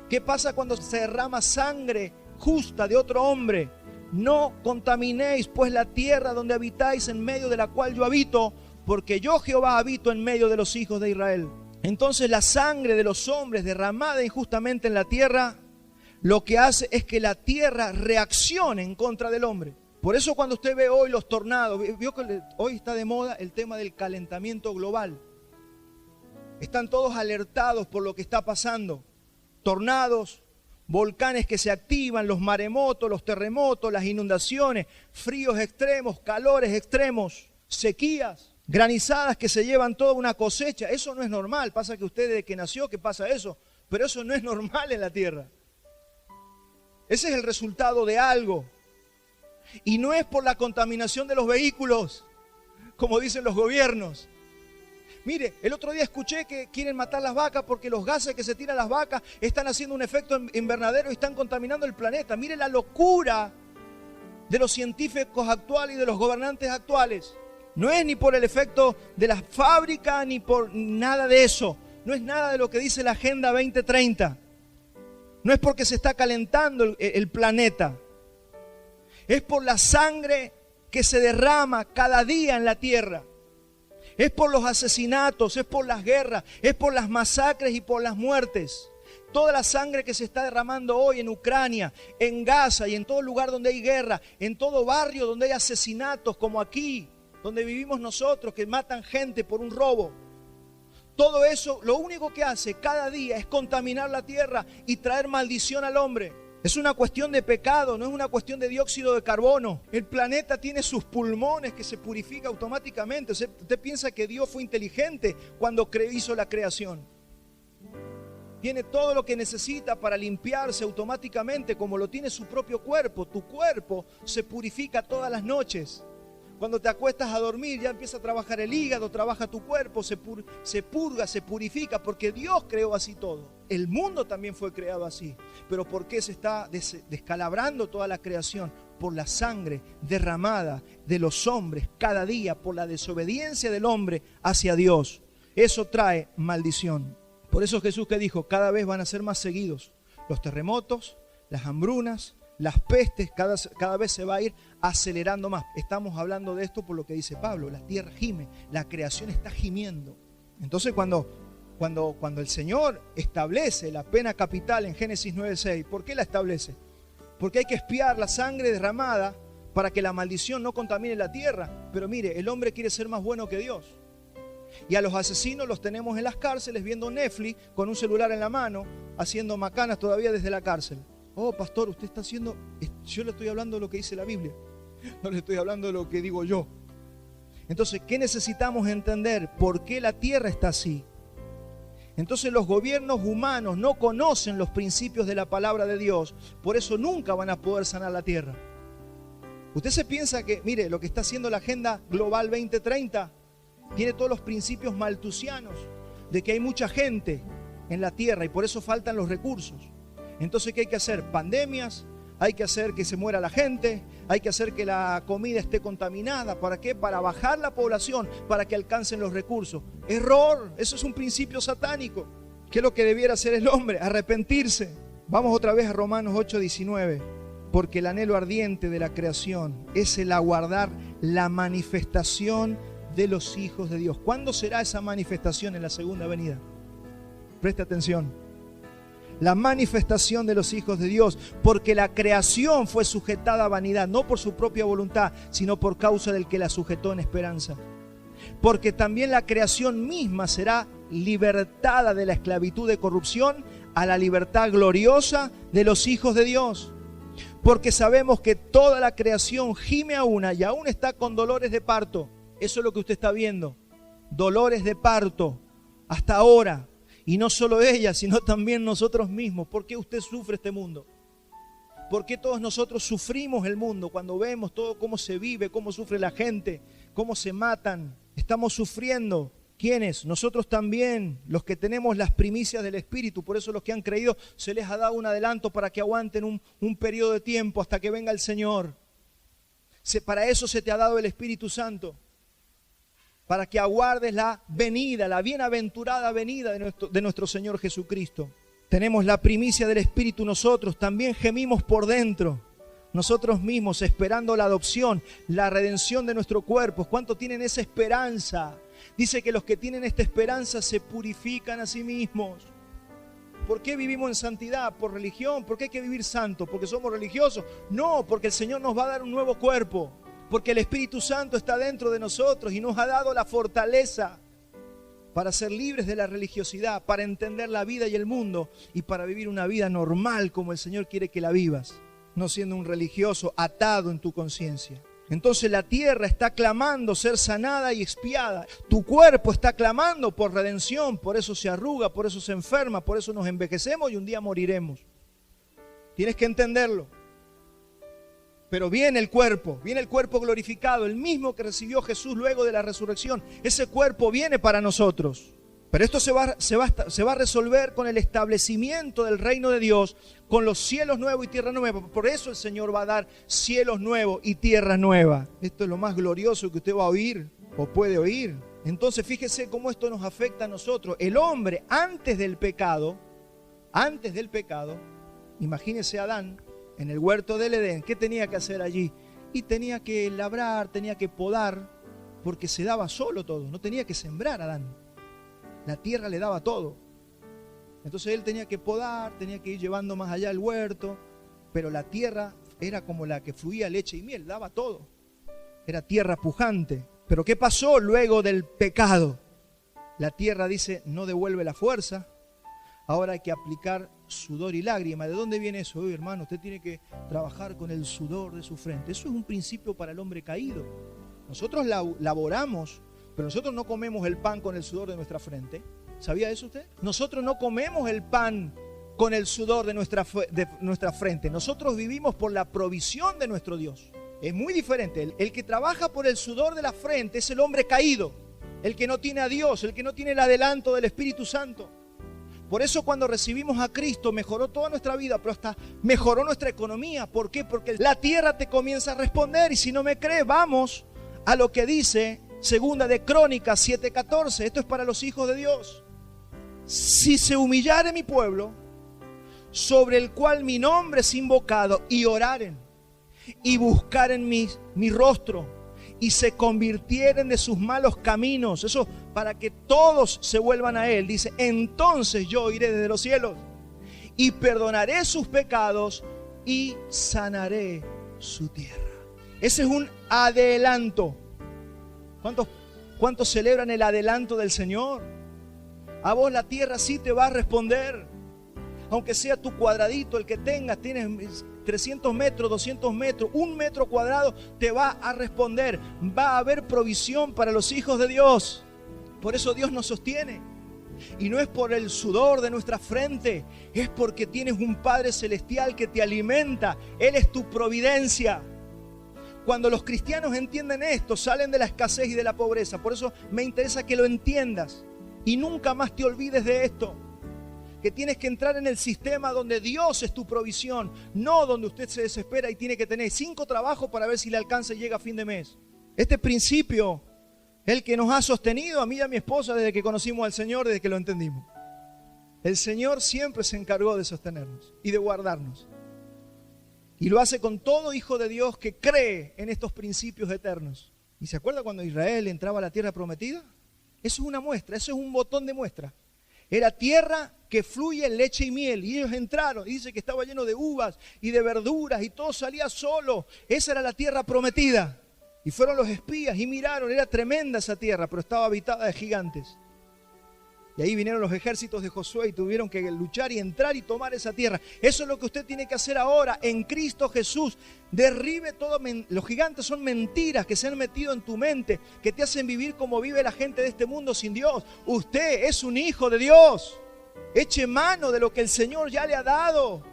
¿Qué pasa cuando se derrama sangre justa de otro hombre? No contaminéis pues la tierra donde habitáis, en medio de la cual yo habito, porque yo Jehová habito en medio de los hijos de Israel. Entonces la sangre de los hombres derramada injustamente en la tierra, lo que hace es que la tierra reaccione en contra del hombre. Por eso cuando usted ve hoy los tornados, vio que hoy está de moda el tema del calentamiento global. Están todos alertados por lo que está pasando. Tornados, volcanes que se activan, los maremotos, los terremotos, las inundaciones, fríos extremos, calores extremos, sequías, granizadas que se llevan toda una cosecha. Eso no es normal. Pasa que usted desde que nació que pasa eso, pero eso no es normal en la tierra. Ese es el resultado de algo. Y no es por la contaminación de los vehículos, como dicen los gobiernos. Mire, el otro día escuché que quieren matar las vacas porque los gases que se tiran las vacas están haciendo un efecto invernadero y están contaminando el planeta. Mire la locura de los científicos actuales y de los gobernantes actuales. No es ni por el efecto de las fábricas ni por nada de eso. No es nada de lo que dice la Agenda 2030. No es porque se está calentando el planeta. Es por la sangre que se derrama cada día en la tierra. Es por los asesinatos, es por las guerras, es por las masacres y por las muertes. Toda la sangre que se está derramando hoy en Ucrania, en Gaza y en todo lugar donde hay guerra, en todo barrio donde hay asesinatos como aquí, donde vivimos nosotros, que matan gente por un robo. Todo eso lo único que hace cada día es contaminar la tierra y traer maldición al hombre. Es una cuestión de pecado, no es una cuestión de dióxido de carbono. El planeta tiene sus pulmones que se purifica automáticamente. Usted piensa que Dios fue inteligente cuando hizo la creación. Tiene todo lo que necesita para limpiarse automáticamente, como lo tiene su propio cuerpo. Tu cuerpo se purifica todas las noches. Cuando te acuestas a dormir ya empieza a trabajar el hígado, trabaja tu cuerpo, se purga, se purifica, porque Dios creó así todo. El mundo también fue creado así. Pero ¿por qué se está descalabrando toda la creación? Por la sangre derramada de los hombres cada día, por la desobediencia del hombre hacia Dios. Eso trae maldición. Por eso Jesús que dijo, cada vez van a ser más seguidos los terremotos, las hambrunas, las pestes, cada vez se va a ir acelerando más. Estamos hablando de esto por lo que dice Pablo, la tierra gime, la creación está gimiendo. Entonces cuando el Señor establece la pena capital en Génesis 9:6, ¿por qué la establece? Porque hay que expiar la sangre derramada para que la maldición no contamine la tierra. Pero mire, el hombre quiere ser más bueno que Dios. Y a los asesinos los tenemos en las cárceles viendo Netflix con un celular en la mano, haciendo macanas todavía desde la cárcel. Oh, pastor, usted está haciendo... Yo le estoy hablando de lo que dice la Biblia. No le estoy hablando de lo que digo yo. Entonces, ¿qué necesitamos entender? ¿Por qué la tierra está así? Entonces los gobiernos humanos no conocen los principios de la palabra de Dios. Por eso nunca van a poder sanar la tierra. Usted se piensa que, mire, lo que está haciendo la Agenda Global 2030 tiene todos los principios maltusianos de que hay mucha gente en la tierra y por eso faltan los recursos. Entonces, ¿qué hay que hacer? Pandemias, hay que hacer que se muera la gente, hay que hacer que la comida esté contaminada. ¿Para qué? Para bajar la población, para que alcancen los recursos. Error, eso es un principio satánico. ¿Qué es lo que debiera hacer el hombre? Arrepentirse. Vamos otra vez a Romanos 8:19. Porque el anhelo ardiente de la creación es el aguardar la manifestación de los hijos de Dios. ¿Cuándo será esa manifestación? En la segunda venida. Preste atención. La manifestación de los hijos de Dios, porque la creación fue sujetada a vanidad, no por su propia voluntad, sino por causa del que la sujetó en esperanza. Porque también la creación misma será libertada de la esclavitud de corrupción a la libertad gloriosa de los hijos de Dios. Porque sabemos que toda la creación gime a una y aún está con dolores de parto. Eso es lo que usted está viendo. Dolores de parto hasta ahora. Y no solo ella, sino también nosotros mismos. ¿Por qué usted sufre este mundo? ¿Por qué todos nosotros sufrimos el mundo cuando vemos todo cómo se vive, cómo sufre la gente, cómo se matan? Estamos sufriendo. ¿Quiénes? Nosotros también, los que tenemos las primicias del Espíritu. Por eso los que han creído se les ha dado un adelanto para que aguanten un periodo de tiempo hasta que venga el Señor. Para eso se te ha dado el Espíritu Santo. Para que aguardes la venida, la bienaventurada venida de nuestro Señor Jesucristo. Tenemos la primicia del Espíritu nosotros, también gemimos por dentro, nosotros mismos, esperando la adopción, la redención de nuestro cuerpo. ¿Cuántos tienen esa esperanza? Dice que los que tienen esta esperanza se purifican a sí mismos. ¿Por qué vivimos en santidad? ¿Por religión? ¿Por qué hay que vivir santo? ¿Porque somos religiosos? No, porque el Señor nos va a dar un nuevo cuerpo. Porque el Espíritu Santo está dentro de nosotros y nos ha dado la fortaleza para ser libres de la religiosidad, para entender la vida y el mundo y para vivir una vida normal como el Señor quiere que la vivas, no siendo un religioso atado en tu conciencia. Entonces la tierra está clamando ser sanada y expiada. Tu cuerpo está clamando por redención, por eso se arruga, por eso se enferma, por eso nos envejecemos y un día moriremos. Tienes que entenderlo. Pero viene el cuerpo glorificado, el mismo que recibió Jesús luego de la resurrección. Ese cuerpo viene para nosotros. Pero esto se va a resolver con el establecimiento del reino de Dios, con los cielos nuevos y tierra nueva. Por eso el Señor va a dar cielos nuevos y tierra nueva. Esto es lo más glorioso que usted va a oír o puede oír. Entonces fíjese cómo esto nos afecta a nosotros. El hombre antes del pecado, imagínese a Adán en el huerto del Edén. ¿Qué tenía que hacer allí? Y tenía que labrar, tenía que podar, porque se daba solo todo. No tenía que sembrar Adán. La tierra le daba todo. Entonces él tenía que podar, tenía que ir llevando más allá el huerto, pero la tierra era como la que fluía leche y miel, daba todo. Era tierra pujante. Pero ¿qué pasó luego del pecado? La tierra dice, no devuelve la fuerza. Ahora hay que aplicar sudor y lágrima. ¿De dónde viene eso? Oye, hermano, usted tiene que trabajar con el sudor de su frente. Eso es un principio para el hombre caído. Nosotros laboramos, pero nosotros no comemos el pan con el sudor de nuestra frente. ¿Sabía eso usted? Nosotros no comemos el pan con el sudor de nuestra frente. Nosotros vivimos por la provisión de nuestro Dios. Es muy diferente. El que trabaja por el sudor de la frente es el hombre caído. El que no tiene a Dios, el que no tiene el adelanto del Espíritu Santo. Por eso cuando recibimos a Cristo mejoró toda nuestra vida, pero hasta mejoró nuestra economía. ¿Por qué? Porque la tierra te comienza a responder. Y si no me crees, vamos a lo que dice Segunda de Crónicas 7:14. Esto es para los hijos de Dios. Si se humillare mi pueblo, sobre el cual mi nombre es invocado, y oraren, y buscaren mi rostro, y se convirtieren de sus malos caminos, eso para que todos se vuelvan a Él, dice, entonces yo iré desde los cielos, y perdonaré sus pecados, y sanaré su tierra. Ese es un adelanto. ¿Cuántos ¿Cuántos celebran el adelanto del Señor? A vos la tierra sí te va a responder. Aunque sea tu cuadradito el que tengas, tienes 300 metros, 200 metros, 1 metro cuadrado, te va a responder. Va a haber provisión para los hijos de Dios. Por eso Dios nos sostiene. Y no es por el sudor de nuestra frente, es porque tienes un Padre Celestial que te alimenta. Él es tu providencia. Cuando los cristianos entienden esto, salen de la escasez y de la pobreza. Por eso me interesa que lo entiendas y nunca más te olvides de esto. Que tienes que entrar en el sistema donde Dios es tu provisión, no donde usted se desespera y tiene que tener 5 trabajos para ver si le alcanza y llega a fin de mes. Este principio es el que nos ha sostenido a mí y a mi esposa desde que conocimos al Señor, desde que lo entendimos. El Señor siempre se encargó de sostenernos y de guardarnos. Y lo hace con todo hijo de Dios que cree en estos principios eternos. ¿Y se acuerda cuando Israel entraba a la tierra prometida? Eso es una muestra, eso es un botón de muestra. Era tierra que fluye en leche y miel. Y ellos entraron. Y dice que estaba lleno de uvas y de verduras. Y todo salía solo. Esa era la tierra prometida. Y fueron los espías y miraron. Era tremenda esa tierra, pero estaba habitada de gigantes. Y ahí vinieron los ejércitos de Josué y tuvieron que luchar y entrar y tomar esa tierra. Eso es lo que usted tiene que hacer ahora en Cristo Jesús. Derribe todo. Los gigantes son mentiras que se han metido en tu mente, que te hacen vivir como vive la gente de este mundo sin Dios. Usted es un hijo de Dios. Eche mano de lo que el Señor ya le ha dado.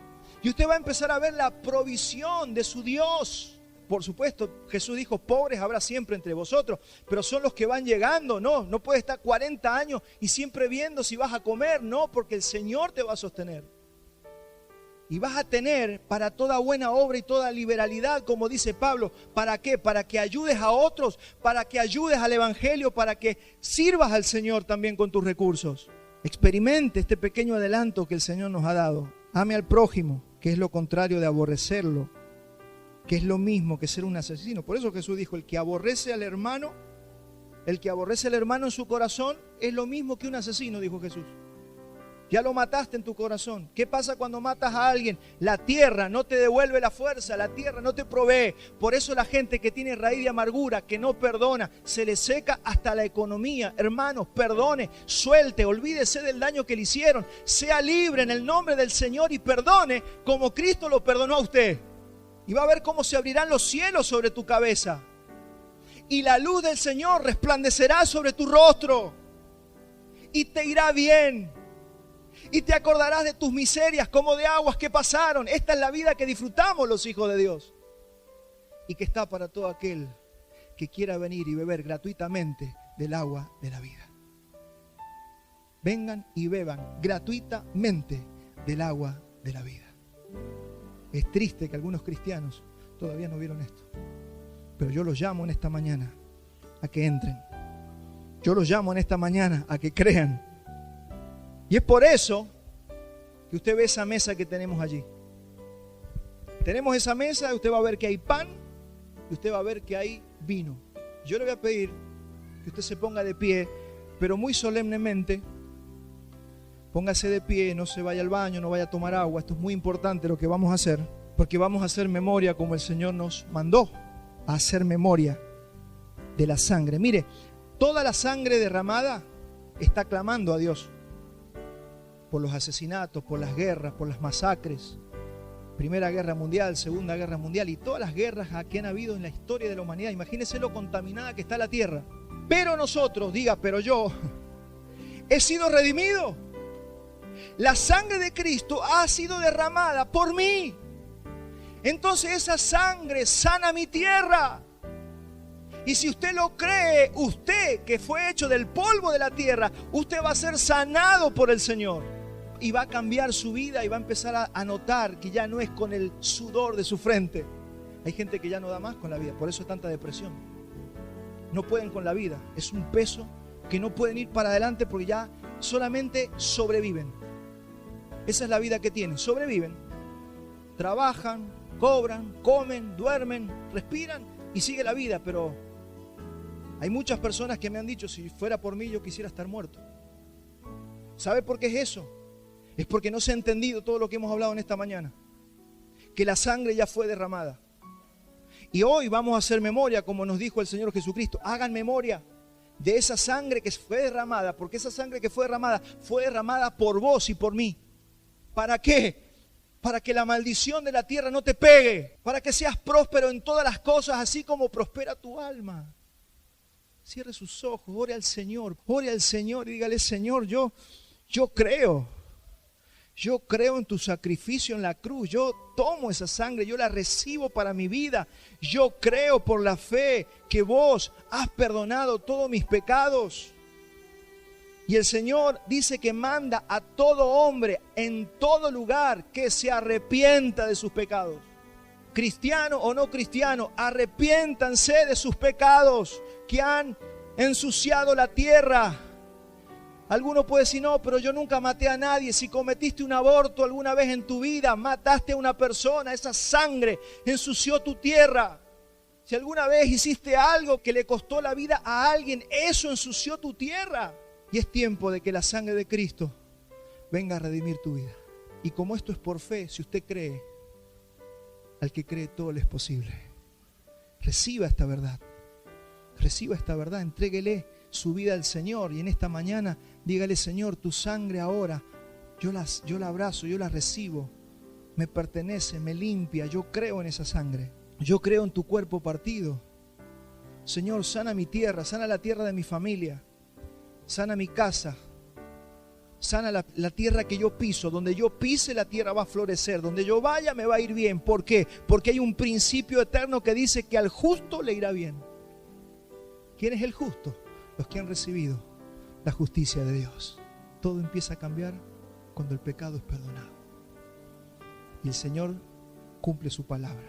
Y usted va a empezar a ver la provisión de su Dios. Por supuesto, Jesús dijo, pobres habrá siempre entre vosotros, pero son los que van llegando. No puedes estar 40 años y siempre viendo si vas a comer. No, porque el Señor te va a sostener. Y vas a tener para toda buena obra y toda liberalidad, como dice Pablo. ¿Para qué? Para que ayudes a otros, para que ayudes al Evangelio, para que sirvas al Señor también con tus recursos. Experimente este pequeño adelanto que el Señor nos ha dado. Ame al prójimo, que es lo contrario de aborrecerlo, que es lo mismo que ser un asesino. Por eso Jesús dijo, el que aborrece al hermano en su corazón es lo mismo que un asesino, dijo Jesús. Ya lo mataste en tu corazón. ¿Qué pasa cuando matas a alguien? La tierra no te devuelve la fuerza, la tierra no te provee. Por eso la gente que tiene raíz de amargura, que no perdona, se le seca hasta la economía. Hermanos, perdone, suelte, olvídese del daño que le hicieron. Sea libre en el nombre del Señor y perdone como Cristo lo perdonó a usted. Y va a ver cómo se abrirán los cielos sobre tu cabeza. Y la luz del Señor resplandecerá sobre tu rostro. Y te irá bien. Y te acordarás de tus miserias como de aguas que pasaron. Esta es la vida que disfrutamos los hijos de Dios. Y que está para todo aquel que quiera venir y beber gratuitamente del agua de la vida. Vengan y beban gratuitamente del agua de la vida. Es triste que algunos cristianos todavía no vieron esto. Pero yo los llamo en esta mañana a que entren. Yo los llamo en esta mañana a que crean. Y es por eso que usted ve esa mesa que tenemos allí. Tenemos esa mesa y usted va a ver que hay pan y usted va a ver que hay vino. Yo le voy a pedir que usted se ponga de pie, pero muy solemnemente. Póngase de pie, no se vaya al baño, no vaya a tomar agua. Esto es muy importante lo que vamos a hacer, porque vamos a hacer memoria como el Señor nos mandó a hacer memoria de la sangre. Mire, toda la sangre derramada está clamando a Dios por los asesinatos, por las guerras, por las masacres. Primera Guerra Mundial, Segunda Guerra Mundial y todas las guerras que han habido en la historia de la humanidad. Imagínense lo contaminada que está la tierra. Pero nosotros, pero yo he sido redimido. La sangre de Cristo ha sido derramada por mí. Entonces esa sangre sana mi tierra. Y si usted lo cree, usted que fue hecho del polvo de la tierra, usted va a ser sanado por el Señor. Y va a cambiar su vida y va a empezar a notar que ya no es con el sudor de su frente. Hay gente que ya no da más con la vida, por eso es tanta depresión. No pueden con la vida, es un peso que no pueden ir para adelante porque ya solamente sobreviven. Esa es la vida que tienen, sobreviven. Trabajan, cobran, comen, duermen, respiran y sigue la vida, pero hay muchas personas que me han dicho, si fuera por mí yo quisiera estar muerto. ¿Sabe por qué es eso? Es porque no se ha entendido todo lo que hemos hablado en esta mañana. Que la sangre ya fue derramada. Y hoy vamos a hacer memoria, como nos dijo el Señor Jesucristo. Hagan memoria de esa sangre que fue derramada, porque esa sangre que fue derramada por vos y por mí. ¿Para qué? Para que la maldición de la tierra no te pegue, para que seas próspero en todas las cosas, así como prospera tu alma. Cierre sus ojos, ore al Señor y dígale: Señor, yo creo en tu sacrificio en la cruz, yo tomo esa sangre, yo la recibo para mi vida, yo creo por la fe que vos has perdonado todos mis pecados. Y el Señor dice que manda a todo hombre en todo lugar que se arrepienta de sus pecados. Cristiano o no cristiano, arrepiéntanse de sus pecados que han ensuciado la tierra. Alguno puede decir: no, pero yo nunca maté a nadie. Si cometiste un aborto alguna vez en tu vida, mataste a una persona, esa sangre ensució tu tierra. Si alguna vez hiciste algo que le costó la vida a alguien, eso ensució tu tierra. Y es tiempo de que la sangre de Cristo venga a redimir tu vida. Y como esto es por fe, si usted cree, al que cree todo le es posible. Reciba esta verdad, entréguele su vida al Señor. Y en esta mañana dígale: Señor, tu sangre ahora, yo la abrazo, yo la recibo, me pertenece, me limpia, yo creo en esa sangre, yo creo en tu cuerpo partido. Señor, sana mi tierra, sana la tierra de mi familia, sana mi casa, sana la tierra que yo piso. Donde yo pise, la tierra va a florecer. Donde yo vaya, me va a ir bien. ¿Por qué? Porque hay un principio eterno que dice que al justo le irá bien. ¿Quién es el justo? Los que han recibido la justicia de Dios. Todo empieza a cambiar cuando el pecado es perdonado. Y el Señor cumple su palabra.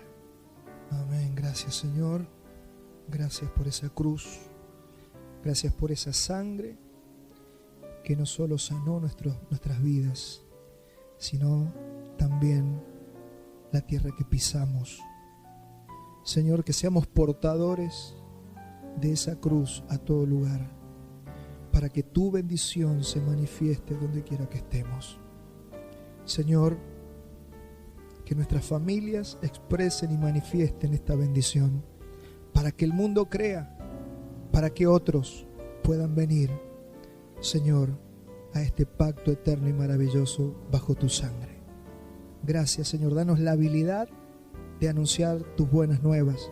Amén. Gracias, Señor. Gracias por esa cruz. Gracias por esa sangre que no solo sanó nuestras vidas, sino también la tierra que pisamos. Señor, que seamos portadores de esa cruz a todo lugar, para que tu bendición se manifieste donde quiera que estemos. Señor, que nuestras familias expresen y manifiesten esta bendición, para que el mundo crea, para que otros puedan venir, Señor, a este pacto eterno y maravilloso bajo tu sangre. Gracias, Señor. Danos la habilidad de anunciar tus buenas nuevas.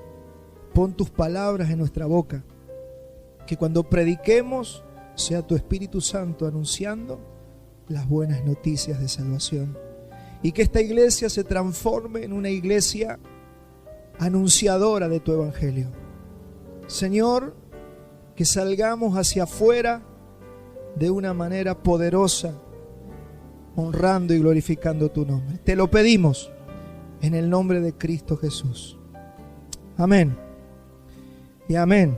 Pon tus palabras en nuestra boca. Que cuando prediquemos sea tu Espíritu Santo anunciando las buenas noticias de salvación. Y que esta iglesia se transforme en una iglesia anunciadora de tu evangelio. Señor, que salgamos hacia afuera de una manera poderosa, honrando y glorificando tu nombre. Te lo pedimos en el nombre de Cristo Jesús. Amén y amén.